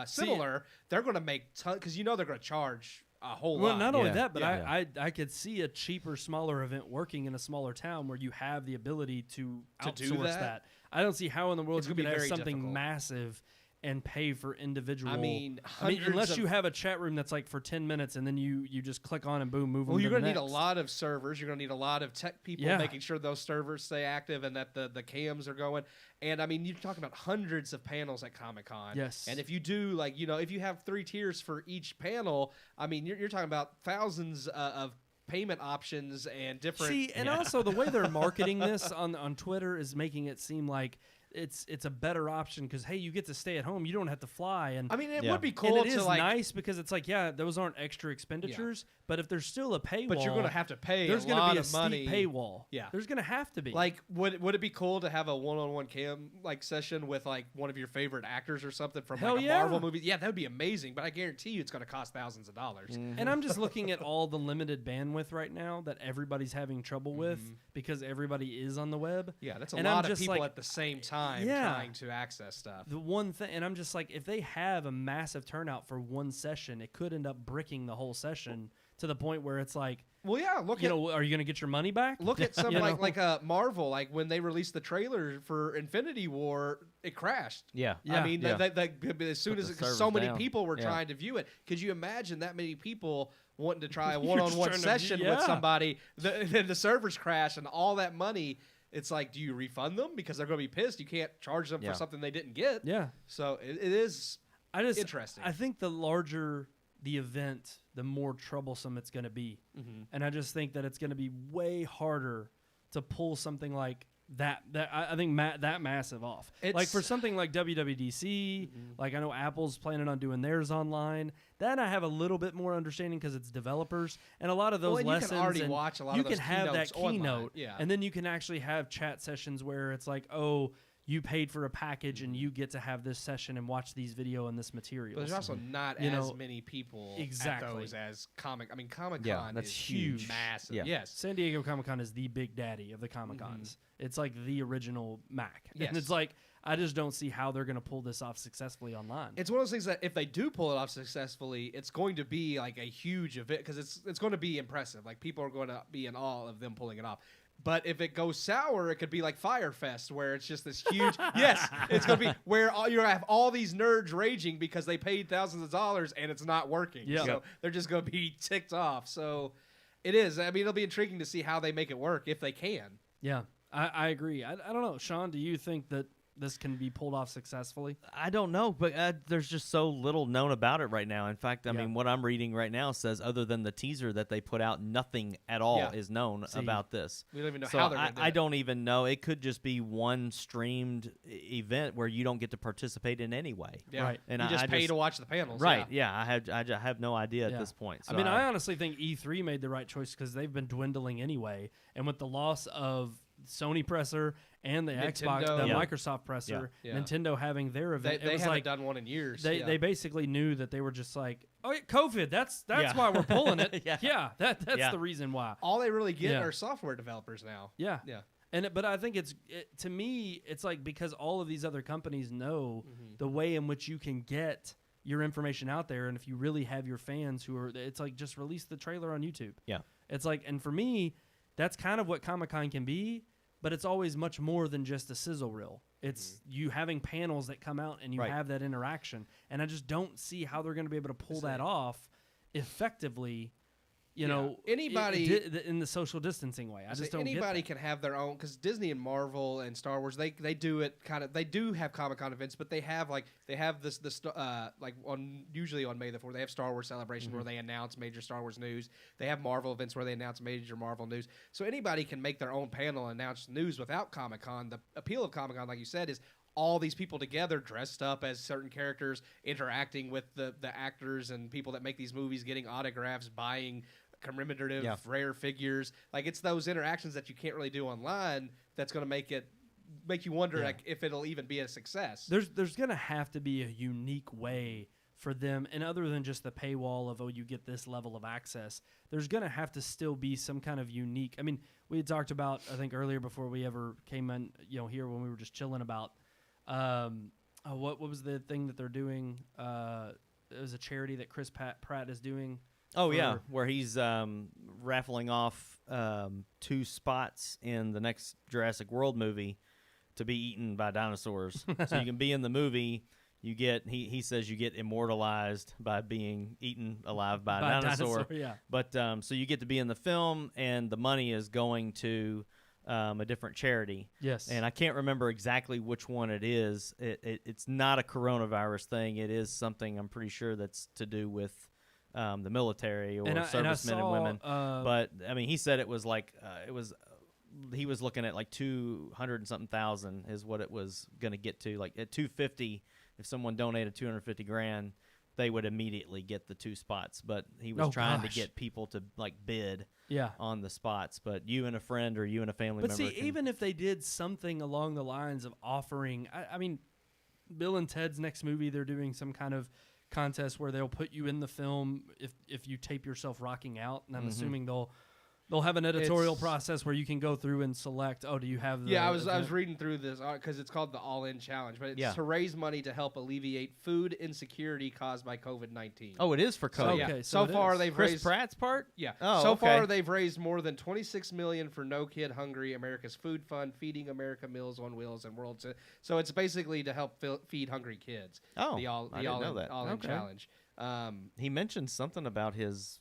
similar, they're going to make because they're going to charge a whole Well, lot. not only Yeah. that, but Yeah. I could see a cheaper, smaller event working in a smaller town where you have the ability to To do outsource that? I don't see how in the world It's you gonna could be have very something difficult. massive and pay for individual. I mean, unless you have a chat room that's like for 10 minutes and then you just click on and boom, move. Well, you're going to need a lot of servers. You're going to need a lot of tech people making sure those servers stay active and that the cams are going. And I mean, you're talking about hundreds of panels at Comic-Con. Yes. And if you do like, if you have 3 tiers for each panel, I mean, you're talking about thousands of payment options and different. See, and also the way they're marketing this on Twitter is making it seem like it's a better option because hey, you get to stay at home, you don't have to fly, and I mean it would be cool. And it to is like, nice because it's like those aren't extra expenditures, but if there's still a paywall, but you're going to have to pay. There's going to be a steep paywall. Yeah, there's going to have to be. Like, would it be cool to have a one-on-one cam like session with like one of your favorite actors or something from like a Marvel movie? Yeah, that would be amazing. But I guarantee you, it's going to cost thousands of dollars. Mm-hmm. And I'm just looking at all the limited bandwidth right now that everybody's having trouble with because everybody is on the web. Yeah, that's a lot of people at the same time trying to access stuff. The one thing, and I'm just like, if they have a massive turnout for one session, it could end up bricking the whole session to the point where it's like, well, yeah, are you going to get your money back? Look at some like Marvel, like when they released the trailer for Infinity War, it crashed. Yeah. I mean, as soon as so many people were trying to view it, could you imagine that many people wanting to try a one-on-one session with somebody, then the servers crash and all that money? It's like, do you refund them because they're going to be pissed? You can't charge them for something they didn't get. Yeah. So it is interesting. I think the larger the event, the more troublesome it's going to be. Mm-hmm. And I just think that it's going to be way harder to pull something like that I think that massive off. Like for something like WWDC, like I know Apple's planning on doing theirs online. That I have a little bit more understanding because it's developers and a lot of those lessons. You can already watch a lot of those keynotes. You can have that keynote, and then you can actually have chat sessions where it's like, oh, you paid for a package and you get to have this session and watch these video and this material. But there's also not as many people at those as Comic-Con that's is huge. Massive. Yeah. Yes. San Diego Comic-Con is the big daddy of the Comic-Cons. It's like the original Mac. Yes. And it's like, I just don't see how they're going to pull this off successfully online. It's one of those things that if they do pull it off successfully, it's going to be like a huge event because it's going to be impressive. Like people are going to be in awe of them pulling it off. But if it goes sour, it could be like Fyre Fest, where it's just this huge. Yes, it's going to be where you're going to have all these nerds raging because they paid thousands of dollars and it's not working. Yeah. So they're just going to be ticked off. So it is. I mean, it'll be intriguing to see how they make it work if they can. Yeah, I agree. I don't know. Sean, do you think that this can be pulled off successfully? I don't know, but there's just so little known about it right now. In fact, I mean, what I'm reading right now says other than the teaser that they put out, nothing at all is known about this. We don't even know how they're going to do it. I don't even know. It could just be one streamed event where you don't get to participate in any way. Yeah. Right. And you just pay to watch the panels. Right. Yeah. I have no idea at this point. So I mean, I honestly think E3 made the right choice because they've been dwindling anyway. And with the loss of Sony presser and the Xbox, the Microsoft presser, Nintendo having their event. They haven't done one in years. They basically knew that they were just like, oh yeah, COVID. That's why we're pulling it. That's the reason why. All they really get are software developers now. Yeah. But I think to me, it's like because all of these other companies know the way in which you can get your information out there, and if you really have your fans who are, it's like just release the trailer on YouTube. Yeah. It's like, and for me, that's kind of what Comic-Con can be. But it's always much more than just a sizzle reel. It's you having panels that come out and you have that interaction. And I just don't see how they're going to be able to pull that off effectively, anybody in the social distancing way. I just don't anybody get that. Can have their own, because Disney and Marvel and Star Wars, they do it kind of. They do have Comic-Con events, but they have this usually on May the 4th they have Star Wars Celebration where they announce major Star Wars news. They have Marvel events where they announce major Marvel news. So anybody can make their own panel and announce news without Comic-Con. The appeal of Comic-Con, like you said, is all these people together dressed up as certain characters, interacting with the actors and people that make these movies, getting autographs, buying commemorative rare figures. Like it's those interactions that you can't really do online that's going to make you wonder like if it'll even be a success. There's going to have to be a unique way for them, and other than just the paywall of you get this level of access, there's going to have to still be some kind of unique. I mean, we had talked about, I think earlier before we ever came in, here when we were just chilling about what was the thing that they're doing? It was a charity that Chris Pratt is doing. Oh, yeah, where he's raffling off 2 spots in the next Jurassic World movie to be eaten by dinosaurs. So you can be in the movie, you get he says you get immortalized by being eaten alive by a dinosaur. Yeah. But so you get to be in the film, and the money is going to a different charity. Yes. And I can't remember exactly which one it is. It's not a coronavirus thing. It is something I'm pretty sure that's to do with the military or servicemen and women. But I mean, he said it was like he was looking at like 200 and something thousand is what it was going to get to. Like at 250, if someone donated 250 grand, they would immediately get the 2 spots. But he was trying to get people to like bid on the spots. But you and a friend or you and a family member. But see, even if they did something along the lines of offering, I mean, Bill and Ted's next movie, they're doing some kind of contest where they'll put you in the film if you tape yourself rocking out, and I'm assuming they'll have an editorial process where you can go through and select. Oh, do you have the? Yeah, I was reading through this because it's called the All In Challenge, but it's to raise money to help alleviate food insecurity caused by COVID-19. Oh, it is for COVID. Okay, so far they've Chris raised Pratt's part. Yeah. Oh, so okay. far they've raised more than $26 million for No Kid Hungry, America's Food Fund, Feeding America, Meals on Wheels, and World. So it's basically to help feed hungry kids. Oh, the All In Challenge. He mentioned something about his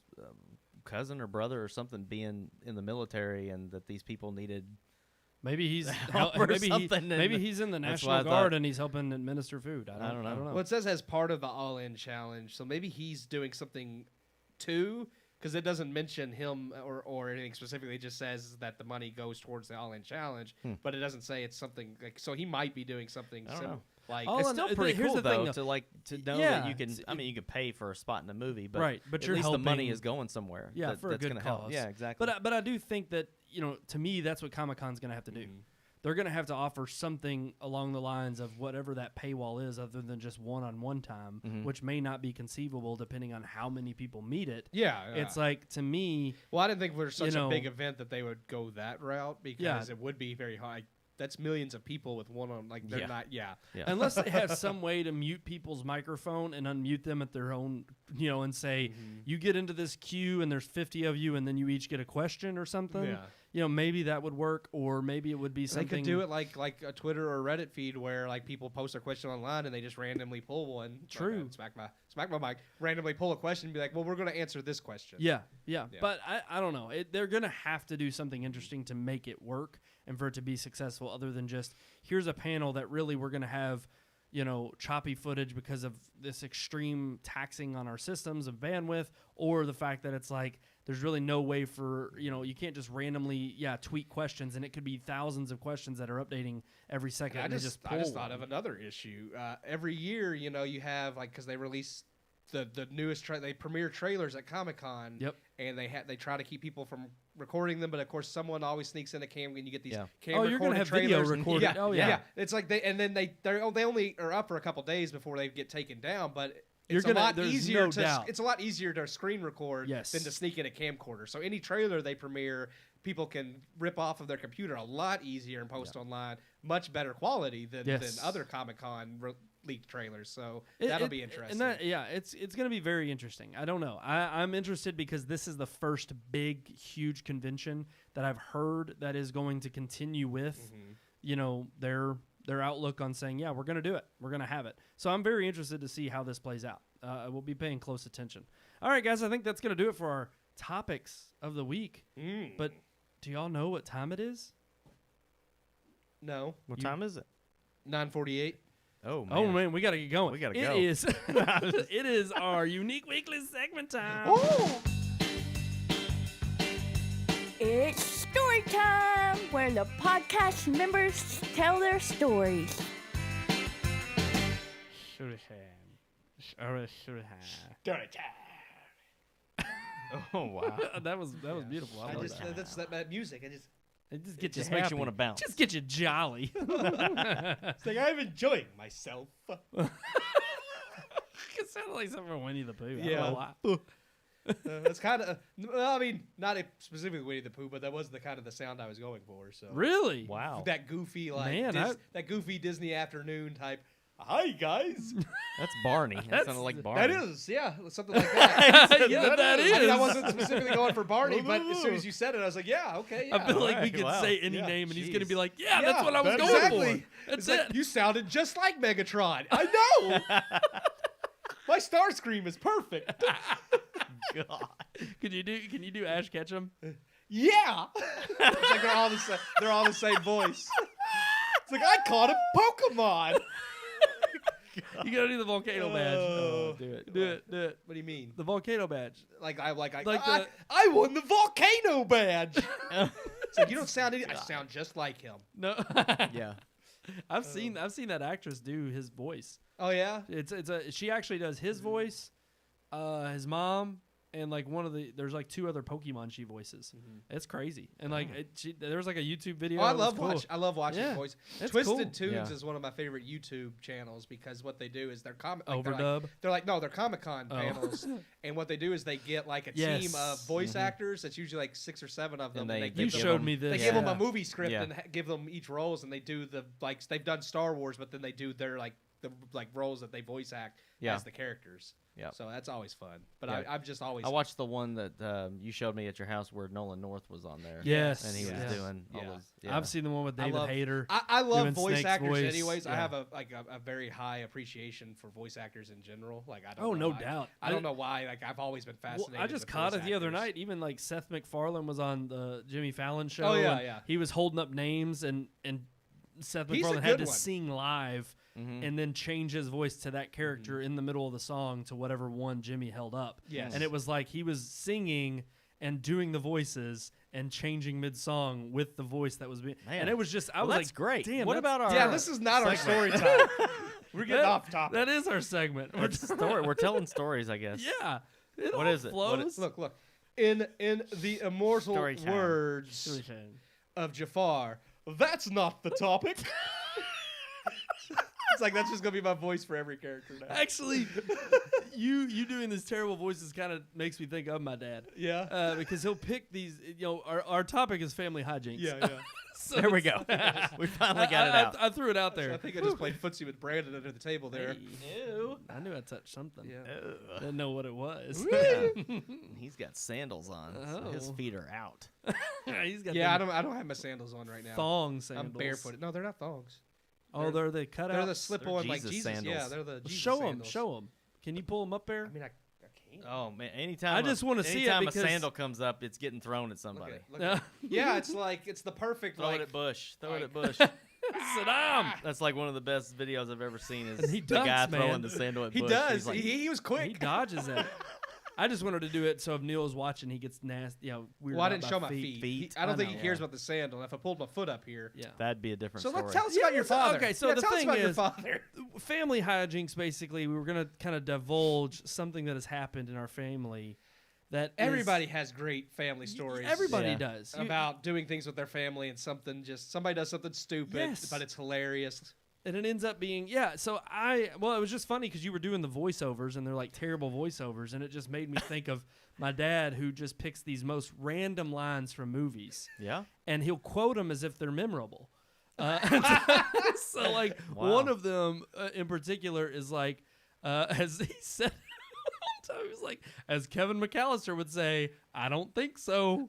cousin or brother or something being in the military, and that these people needed. Maybe he's maybe he's in the National Guard and he's helping administer food. I don't know. Well, it says as part of the All In Challenge, so maybe he's doing something too, because it doesn't mention him or anything specifically. It just says that the money goes towards the All In Challenge, but it doesn't say it's something like. So he might be doing something similar. Like it's still pretty cool though to know that you can. I mean, you can pay for a spot in a movie, but but at you're least helping, the money is going somewhere. Yeah, for a good gonna cause. Help. Yeah, exactly. But I do think that to me that's what Comic-Con's going to have to do. They're going to have to offer something along the lines of whatever that paywall is, other than just one-on-one time, which may not be conceivable depending on how many people meet it. Yeah. It's like, to me. Well, I didn't think we're such a big event that they would go that route, because it would be very high. That's millions of people with one on, like, they're not, Unless they have some way to mute people's microphone and unmute them at their own, and say, you get into this queue and there's 50 of you and then you each get a question or something. Yeah. Maybe that would work, or maybe it would be something. They could do it like a Twitter or Reddit feed where, like, people post their question online and they just randomly pull one. True. Smack my mic. Randomly pull a question and be like, well, we're going to answer this question. Yeah. But I don't know. They're going to have to do something interesting to make it work and for it to be successful, other than just, here's a panel that really we're going to have, choppy footage because of this extreme taxing on our systems of bandwidth, or the fact that it's like there's really no way for, you can't just randomly, tweet questions, and it could be thousands of questions that are updating every second. I just thought of another issue. Every year, you have, like, because they release the newest they premiere trailers at Comic-Con. Yep. And they try to keep people from recording them, but of course someone always sneaks in a cam, and you get these you're gonna have trailers. Video recorded. Yeah. It's like they only are up for a couple days before they get taken down, but it's a lot easier to screen record than to sneak in a camcorder. So any trailer they premiere, people can rip off of their computer a lot easier and post online, much better quality than other Comic-Con leaked trailers. So that'll be interesting. And it's going to be very interesting. I don't know. I'm interested because this is the first big, huge convention that I've heard that is going to continue with, their outlook on saying, we're going to do it. We're going to have it. So I'm very interested to see how this plays out. We'll be paying close attention. All right, guys, I think that's going to do it for our topics of the week. But do y'all know what time it is? No. What time is it? 9:48. Oh man, we gotta get going. We gotta go. It is our unique weekly segment time. Ooh. It's story time, where the podcast members tell their stories. Story time. Oh wow, that was beautiful. That's that music. It just gets you just happy. makes you want to bounce. Just get you jolly. It's like, I'm enjoying myself. It sounded like something from Winnie the Pooh. Yeah. That's kind of, not specifically Winnie the Pooh, but that was the kind of the sound I was going for. So really, wow, that goofy that goofy Disney afternoon type. Hi, guys. That's Barney. That sounded like Barney. That is, yeah, something like that. Yeah, that is. I mean, I wasn't specifically going for Barney, but as soon as you said it, I was like, yeah, okay, yeah. I feel like we Alright, could wow. say any Yeah, name, and he's jeez. going to be like, yeah, that's what I was going exactly. for. That's It's it. like, you sounded just like Megatron. I know. My Starscream is perfect. God. Can you do Ash Ketchum? Yeah. It's like they're all the same voice. It's like I caught a Pokemon. You gotta do the volcano badge. Oh, do it. What do you mean? The volcano badge. I I won the volcano badge. It's like you don't sound I sound just like him. No. Yeah. I've seen that actress do his voice. Oh yeah? She actually does his voice, his mom, and like there's like 2 other Pokemon she voices. It's crazy. And like there was like a YouTube video. Oh, I love watching Yeah, voice. it's Twisted cool. Tunes Yeah. is one of my favorite YouTube channels because what they do is they're Overdub. they're Comic-Con panels, and what they do is they get like a Yes. team of voice actors. It's usually like 6 or 7 of them. And they give You give showed them- me this. They give them a movie script Yeah. and give them each roles, and they do they've done Star Wars, but then they do their the roles that they voice act as the characters. Yeah. So that's always fun. But Yeah. I've just always I watched the one that you showed me at your house where Nolan North was on there. Yes. And he was Yes. doing all Yeah. those. Yeah. I've seen the one with I David love- Hayter. I love doing voice Snake's actors voice. anyways. I Yeah. have a very high appreciation for voice actors in general. Like I don't Oh, know no why. doubt. I don't know why. Like I've always been fascinated. Well, I just with caught voice it the other actors. night. Even like Seth MacFarlane was on the Jimmy Fallon show. Oh, yeah, and yeah. He was holding up names, and Seth He's a MacFarlane had good to one. sing live and then change his voice to that character in the middle of the song to whatever one Jimmy held up. Yes. And it was like he was singing and doing the voices and changing mid-song with the voice that was being. Man. And it was just, I Well, was that's like, great. Damn, What about our? Yeah, this is not our story time. We're getting off topic. That is our segment. We're It's a story. We're telling stories, I guess. yeah. It What all is it? What flows. is- Look. In the immortal Story time. words of Jafar, that's not the topic. It's like that's just gonna be my voice for every character now. Actually, you doing these terrible voices kind of makes me think of my dad. Yeah. Because he'll pick these. Our topic is family hijinks. Yeah. So There we it's- go. We finally got it out. I threw it out there. I think I just played footsie with Brandon under the table there. Ew. I knew I touched something. Yeah. Didn't know what it was. He's got sandals on. So his Oh. feet are out. He's got Yeah, them I don't have my sandals on right now. thong sandals. I'm barefooted. No, they're not thongs. Oh, they're the cutouts. They're the slip-on like Jesus Jesus. sandals. Yeah, they're the Jesus Show them. sandals. Show them. Can you pull them up there? I mean, I can't. Oh man! Anytime I just wanna see it anytime because- a sandal comes up, it's getting thrown at somebody. Look at it. Yeah, it's the perfect Throw like it at Bush. Throw it like- at Bush. Saddam. That's like one of the best videos I've ever seen. Is And he the dunks, guy man. throwing the sandal at he Bush. does. He's like, He was quick. He dodges it. I just wanted to do it so if Neil was watching, he gets nasty. Weird. Well, I out didn't by show my feet. I I don't think he know. cares about the sandal. If I pulled my foot up here. Yeah. that'd be a different So story. let's tell us about your so- father. okay, so Yeah, the tell us thing about your is- father. Family hijinks, basically, we were going to kind of divulge something that has happened in our family that is- Everybody has great family stories. Everybody Yeah. does. about doing things with their family and somebody does something stupid, Yes. but it's hilarious. And it ends up being, so it was just funny because you were doing the voiceovers and they're like terrible voiceovers. And it just made me think of my dad who just picks these most random lines from movies Yeah. and he'll quote them as if they're memorable. So like Wow. one of them in particular is like, as he said, one time he was like, as Kevin McAllister would say, I don't think so.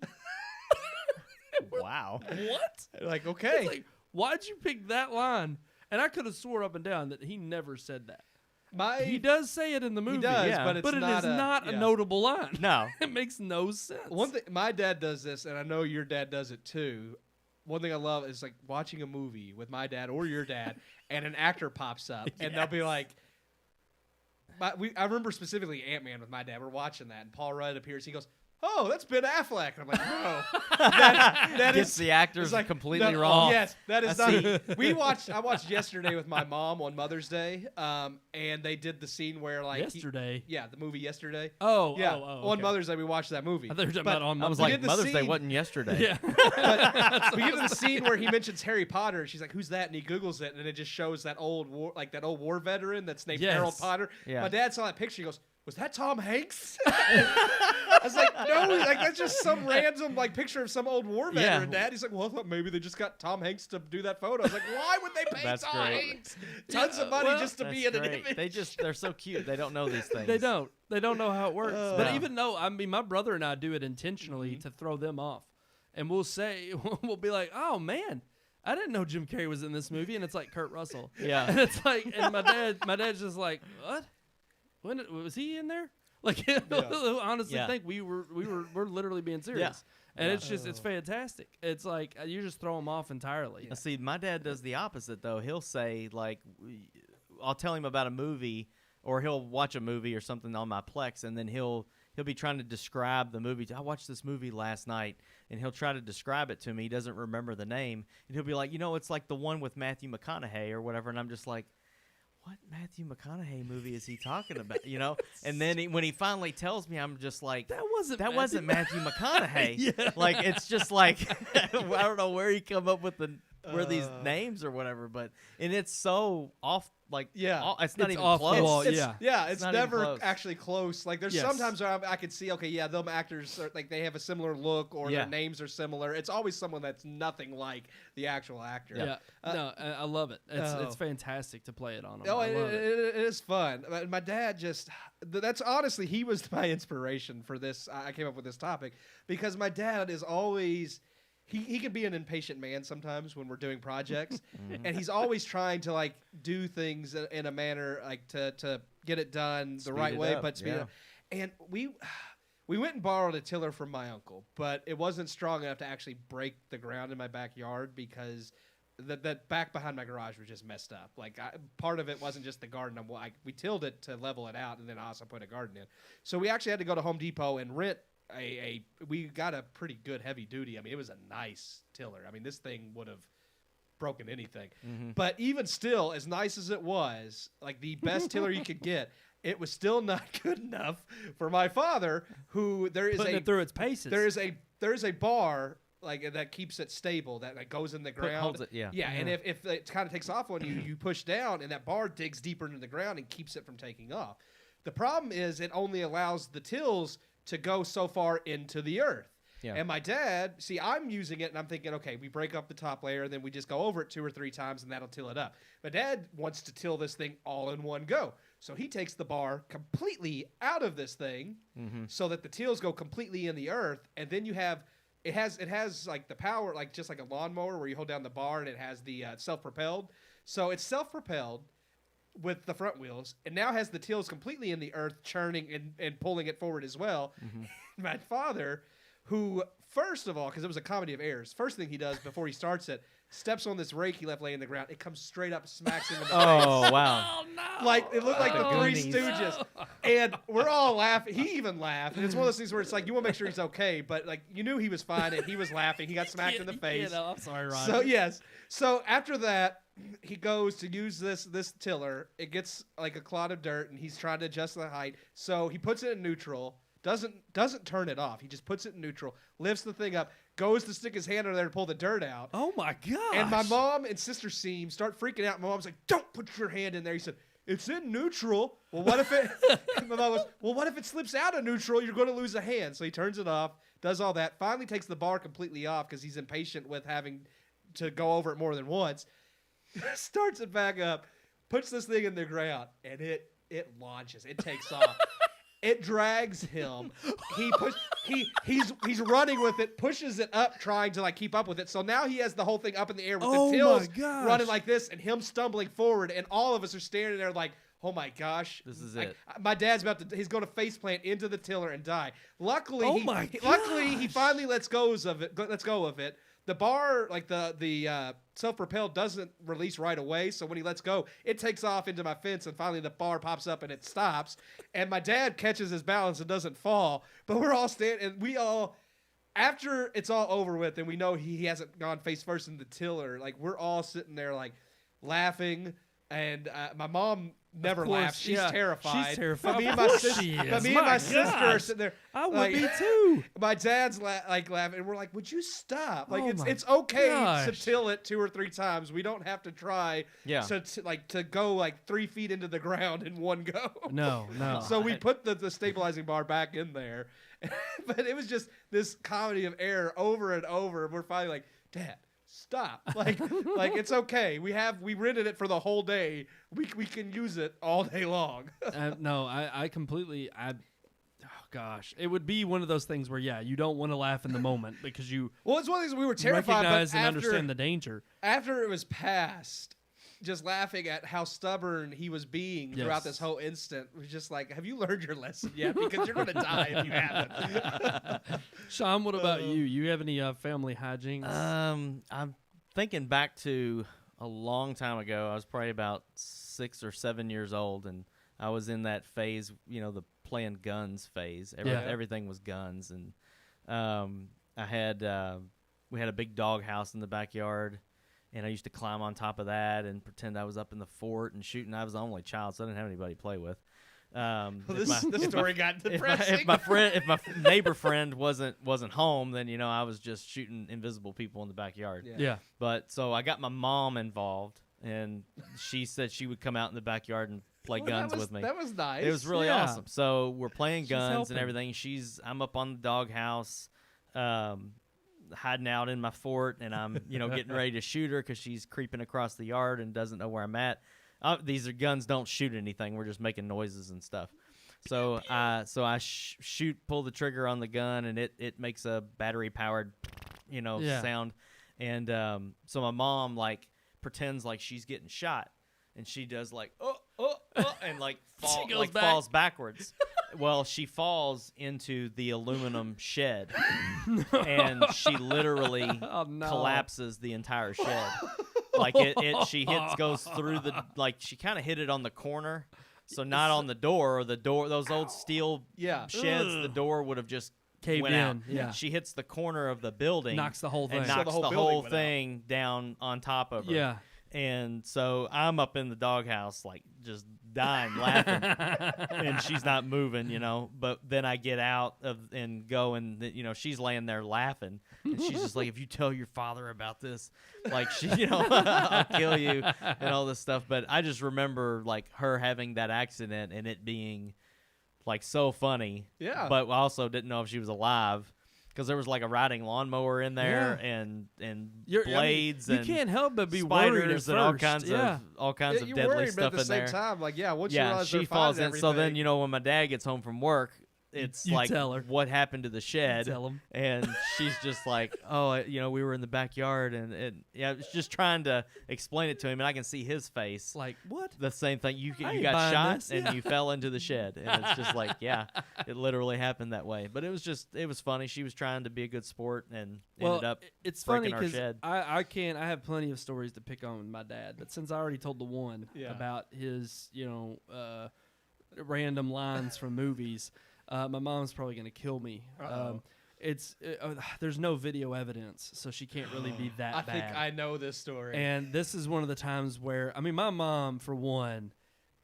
Wow. What? Like, okay. It's like, why'd you pick that line? And I could have swore up and down that he never said that. He does say it in the movie. does, yeah. but it's but it not is not a yeah. notable line. No. It makes no sense. One thing, my dad does this, and I know your dad does it too. One thing I love is like watching a movie with my dad or your dad, and an actor pops up, and they'll be like, I remember specifically Ant-Man with my dad. We're watching that, and Paul Rudd appears. He goes, "Oh, that's Ben Affleck." And I'm like, "No, that Gets is the actors it's like, completely no, wrong. Yes, that is I not. I watched yesterday with my mom on Mother's Day, and they did the scene where like Yesterday. the movie Yesterday. Oh, Yeah, oh, on okay. Mother's Day we watched that movie. I thought you were talking But about on I was We like, did the Mother's Day scene- wasn't yesterday. Yeah. we get to the scene where he mentions Harry Potter, and she's like, "Who's that?" And he Googles it, and it just shows that old war veteran that's named Yes. Harold Potter. Yeah. My dad saw that picture. He goes, was that Tom Hanks? I was like, no, like that's just some random like picture of some old war veteran, Dad. He's like, well, I thought maybe they just got Tom Hanks to do that photo. I was like, why would they pay Tom Hanks tons of money just to be in an image? They're so cute. They don't know these things. They don't know how it works. But even though, I mean, my brother and I do it intentionally to throw them off. And we'll be like, oh, man, I didn't know Jim Carrey was in this movie. And it's like Kurt Russell. Yeah. And it's like, and my dad's just like, what? When was he in there? Like, honestly, think we're literally being serious. Yeah. And it's fantastic. It's like you just throw them off entirely. Yeah. See, my dad does the opposite though. He'll say like, I'll tell him about a movie, or he'll watch a movie or something on my Plex, and then he'll be trying to describe the movie. I watched this movie last night, and he'll try to describe it to me. He doesn't remember the name, and he'll be like, it's like the one with Matthew McConaughey or whatever, and I'm just like, what Matthew McConaughey movie is he talking about? And then when he finally tells me, I'm just like, that wasn't Matthew McConaughey. Yeah. Like it's just like I don't know where he come up with where these names or whatever, and it's so off. Like it's not even close. It's never actually close. Like there's sometimes where I could see, them actors are like they have a similar look or their names are similar. It's always someone that's nothing like the actual actor. Yeah, no, I love it. It's fantastic to play it on them. Oh, it is fun. My dad that's honestly he was my inspiration for this. I came up with this topic because my dad is always. He can be an impatient man sometimes when we're doing projects, and he's always trying to like do things in a manner like to get it done the right way, but speed it up. And we went and borrowed a tiller from my uncle, but it wasn't strong enough to actually break the ground in my backyard because the back behind my garage was just messed up. Like part of it wasn't just the garden. We tilled it to level it out, and then I also put a garden in. So we actually had to go to Home Depot and rent. We got a pretty good heavy duty. I mean, it was a nice tiller. I mean, this thing would have broken anything. Mm-hmm. But even still, as nice as it was, like the best tiller you could get, it was still not good enough for my father, who putting it through its paces. There is a bar like that keeps it stable that like goes in the ground. Holds it, yeah. And if it kind of takes off on you, you push down, and that bar digs deeper into the ground and keeps it from taking off. The problem is it only allows the tills to go so far into the earth. Yeah. And my dad, I'm using it and I'm thinking, okay, we break up the top layer and then we just go over it 2 or 3 times and that'll till it up. My dad wants to till this thing all in one go. So he takes the bar completely out of this thing so that the tills go completely in the earth. And then it has like the power, like just like a lawnmower where you hold down the bar and it has the self-propelled. So it's self-propelled with the front wheels, and now has the tills completely in the earth, churning and pulling it forward as well. Mm-hmm. My father, who, first of all, because it was a comedy of errors, first thing he does before he starts it, steps on this rake he left laying in the ground. It comes straight up, smacks him in the face. Oh, wow. Oh, no. Like, it looked like the Three Stooges. No. And we're all laughing. He even laughed. And it's one of those things where it's like, you want to make sure he's okay, but, like, you knew he was fine, and he was laughing. He got smacked in the face. I'm sorry, Ron. So, yes. So, after that, he goes to use this tiller. It gets like a clod of dirt, and he's trying to adjust the height. So he puts it in neutral. Doesn't turn it off. He just puts it in neutral. Lifts the thing up. Goes to stick his hand under there to pull the dirt out. Oh my gosh! And my mom and sister Seam start freaking out. My mom's like, "Don't put your hand in there." He said, "It's in neutral." Well, what if it? My mom goes, "Well, what if it slips out of neutral? You're going to lose a hand." So he turns it off. Does all that. Finally takes the bar completely off because he's impatient with having to go over it more than once. Starts it back up, puts this thing in the ground, and it launches. It takes off. It drags him. He's running with it, pushes it up, trying to like keep up with it. So now he has the whole thing up in the air with the tills running like this, and him stumbling forward, and all of us are standing there like, oh my gosh, this is like, it. My dad's he's going to faceplant into the tiller and die. Luckily, he finally lets go of it. The bar, like the self-propelled, doesn't release right away. So when he lets go, it takes off into my fence, and finally the bar pops up and it stops. And my dad catches his balance and doesn't fall. But we're all standing, and after it's all over with, and we know he hasn't gone face first in the tiller, like we're all sitting there like laughing, And my mom never laughs. She's terrified. She's terrified. But me and Of my course sister, she is. but me and my sister are gosh. sitting there. I would like, be too. My dad's laughing, and we're like, "Would you stop? Like, Oh it's okay gosh. to till it 2 or 3 times. We don't have to try to go like 3 feet into the ground in one go." No. So we put the stabilizing bar back in there, but it was just this comedy of error over and over. And we're finally like, "Dad, stop! Like it's okay. We rented it for the whole day. We can use it all day long." No, I completely. Oh gosh, it would be one of those things where you don't want to laugh in the moment because you. Well, it's one of these we were terrified, recognize but and after, understand the danger. After it was passed, just laughing at how stubborn he was being throughout this whole instant was just like, have you learned your lesson yet? Because you're going to die if you haven't. Sean, what about you? You have any family hijinks? I'm thinking back to a long time ago. I was probably about 6 or 7 years old, and I was in that phase, the playing guns phase. Everything was guns, and we had a big dog house in the backyard. And I used to climb on top of that and pretend I was up in the fort and shooting. I was the only child, so I didn't have anybody to play with. This story got depressing. If my neighbor friend wasn't home, then I was just shooting invisible people in the backyard. Yeah. But so I got my mom involved, and she said she would come out in the backyard and play guns with me. That was nice. It was really awesome. So we're playing guns helping. and everything. I'm up on the doghouse, hiding out in my fort, and I'm getting ready to shoot her because she's creeping across the yard and doesn't know where I'm at. These guns don't shoot anything. We're just making noises and stuff. So I pull the trigger on the gun, and it makes a battery powered sound. And so my mom pretends like she's getting shot, and she does and falls backwards. Well, she falls into the aluminum shed, and she literally collapses the entire shed. Goes through she kind of hit it on the corner, so not on the door. Those old steel sheds, the door would have just caved went in. out. Yeah. She hits the corner of the building, Knocks the whole thing. and So knocks the the whole whole building thing down on top of her. Yeah. And so I'm up in the doghouse, just dying laughing, and she's not moving, But then I get out and go, and she's laying there laughing, and she's just like, "If you tell your father about this, I'll kill you," and all this stuff. But I just remember her having that accident and it being so funny. Yeah. But I also didn't know if she was alive. Because there was a riding lawnmower in there and blades you and can't help but be worried at spiders and all first. kinds of you're deadly worried, stuff but at the in there. same time, once you realize she they're falls finding in. So then everything- when my dad gets home from work, it's You tell her. what happened to the shed? Tell him. And she's just oh, we were in the backyard, and it's just trying to explain it to him, and I can see his face. What? The same thing. You ain't got buying shot this. and you fell into the shed, and it's just it literally happened that way. But it was funny. She was trying to be a good sport and ended up it's funny breaking our because shed. I have plenty of stories to pick on with my dad, but since I already told the one about his random lines from movies, my mom's probably going to kill me. There's no video evidence, so she can't really be that I bad. think I know this story. And this is one of the times where, my mom, for one,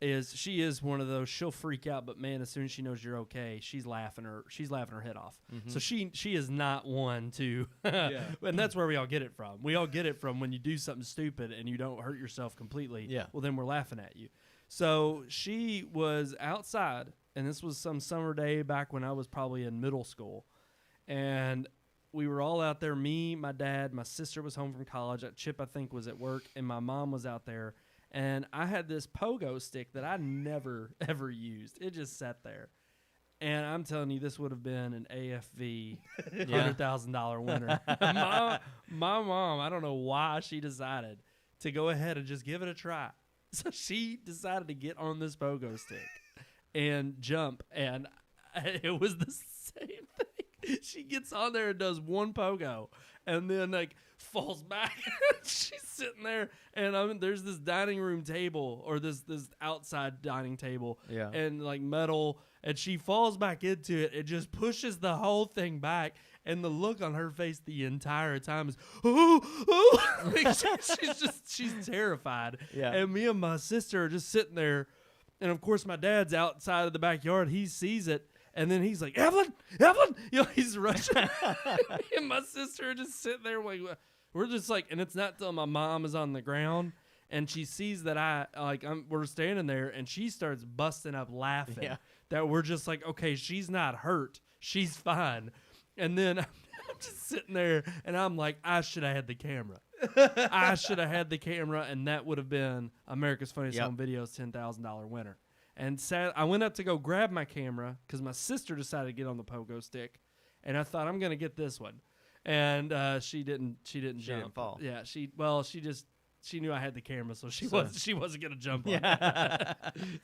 she is one of those, she'll freak out, but man, as soon as she knows you're okay, she's laughing her head off. Mm-hmm. So she is not one to, and that's where we all get it from. We all get it from when you do something stupid and you don't hurt yourself completely. Yeah. Well, then we're laughing at you. So she was outside, and this was some summer day back when I was probably in middle school. And we were all out there, me, my dad, my sister was home from college. Chip, I think, was at work, and my mom was out there. And I had this pogo stick that I never, ever used. It just sat there. And I'm telling you, this would have been an AFV $100,000 winner. my mom, I don't know why she decided to go ahead and just give it a try. So she decided to get on this pogo stick and jump, and it was the same thing. She gets on there and does one pogo, and then falls back. She's sitting there, and there's this dining room table, or this outside dining table, and metal, and she falls back into it. It just pushes the whole thing back, And the look on her face the entire time is, oh. Like, she's terrified. Yeah. And me and my sister are just sitting there. And of course, my dad's outside of the backyard. He sees it. And then he's like, Evelyn, he's rushing. And my sister are just sitting there. We're just like, and it's not till my mom is on the ground. And she sees that we're standing there, and she starts busting up laughing. Yeah. That we're just like, okay, she's not hurt. She's fine. And then I'm just sitting there, and I'm like, I should have had the camera. I should have had the camera, and that would have been America's Funniest Home Videos $10,000 winner. And I went up to go grab my camera because my sister decided to get on the pogo stick, and I thought I'm gonna get this one, and she didn't jump. Didn't fall. Yeah, she knew I had the camera, so she wasn't gonna jump on it.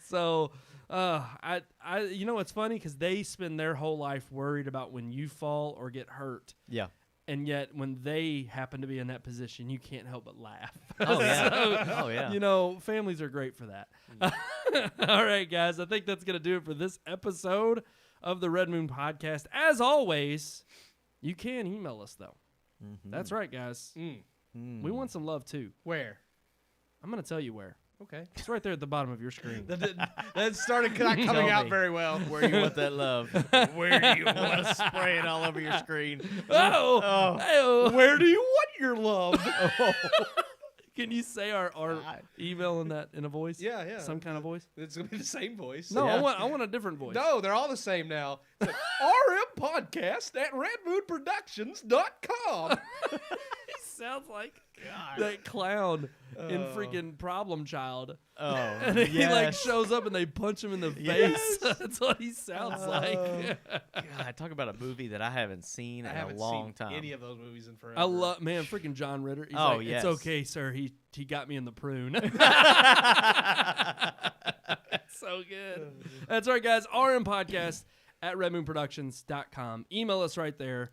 So, you know what's funny? Because they spend their whole life worried about when you fall or get hurt. Yeah. And yet, when they happen to be in that position, you can't help but laugh. Oh, yeah. So, you know, families are great for that. All right, guys. I think that's going to do it for this episode of the Red Moon Podcast. As always, you can email us, though. Mm-hmm. That's right, guys. We want some love, too. Where? I'm going to tell you where. Okay. It's right there at the bottom of your screen. That started not coming out very well. Where do you want that love? Where do you want to spray it all over your screen? Oh. Where do you want your love? Can you say our email in a voice? Yeah. Some kind of voice? It's going to be the same voice. No, I want a different voice. No, they're all the same now. It's like RMPodcast at redmoonproductions.com. He sounds like that clown in freaking Problem Child. Oh, and he like shows up and they punch him in the face. That's what he sounds like. God, talk about a movie that I haven't seen in a long time. Any of those movies in forever. I love freaking John Ritter. He's like, it's okay, sir. He got me in the prune. So good. That's right, guys. RMPodcast at redmoonproductions.com. Email us right there.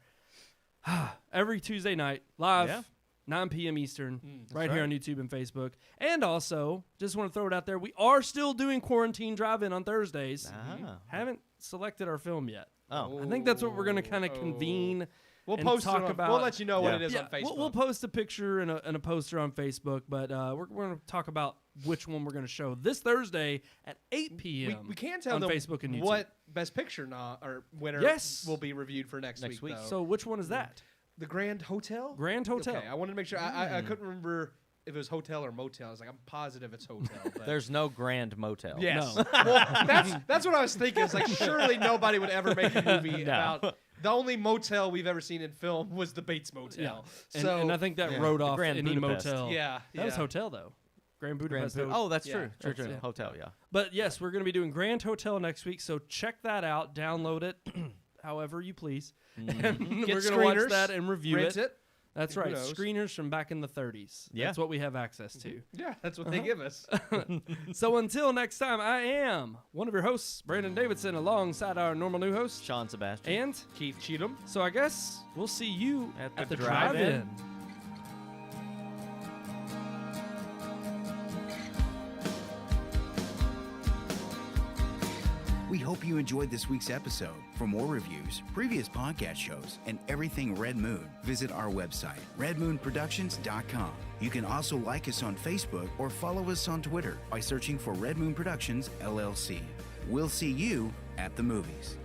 Every Tuesday night, live, 9 p.m. Eastern, right here on YouTube and Facebook. And also, just want to throw it out there, we are still doing Quarantine Drive-In on Thursdays. Haven't selected our film yet. I think that's what we're going to kind of convene. We'll post it about. We'll let you know what it is on Facebook. We'll post a picture and a poster on Facebook, but we're going to talk about which one we're going to show this Thursday at 8 p.m. We can tell on them Facebook and YouTube. What Best Picture or winner will be reviewed for next week. Though. So which one is that? The Grand Hotel? Grand Hotel. Okay, I wanted to make sure. I couldn't remember if it was hotel or motel. I was like, I'm positive it's hotel. But there's no Grand Motel. Yes. No. Well, that's what I was thinking. It's like, surely nobody would ever make a movie about... The only motel we've ever seen in film was the Bates Motel. Yeah. And I think that wrote off Grand any Budapest. motel. Yeah. That was hotel, though. Grand Budapest. Oh, that's true. Yeah. True. Hotel, yeah. But yes, we're going to be doing Grand Hotel next week, so check that out. Download it however you please. And we're going to watch that and review it. That's right. Screeners from back in the 30s. Yeah. That's what we have access to. Yeah, that's what they give us. So until next time, I am one of your hosts, Brandon Davidson, alongside our normal new host, Sean Sebastian. And Keith Cheatham. So I guess we'll see you at the drive-in. drive-in. We hope you enjoyed this week's episode. For more reviews, previous podcast shows, and everything Red Moon, visit our website, redmoonproductions.com. You can also like us on Facebook or follow us on Twitter by searching for Red Moon Productions, LLC. We'll see you at the movies.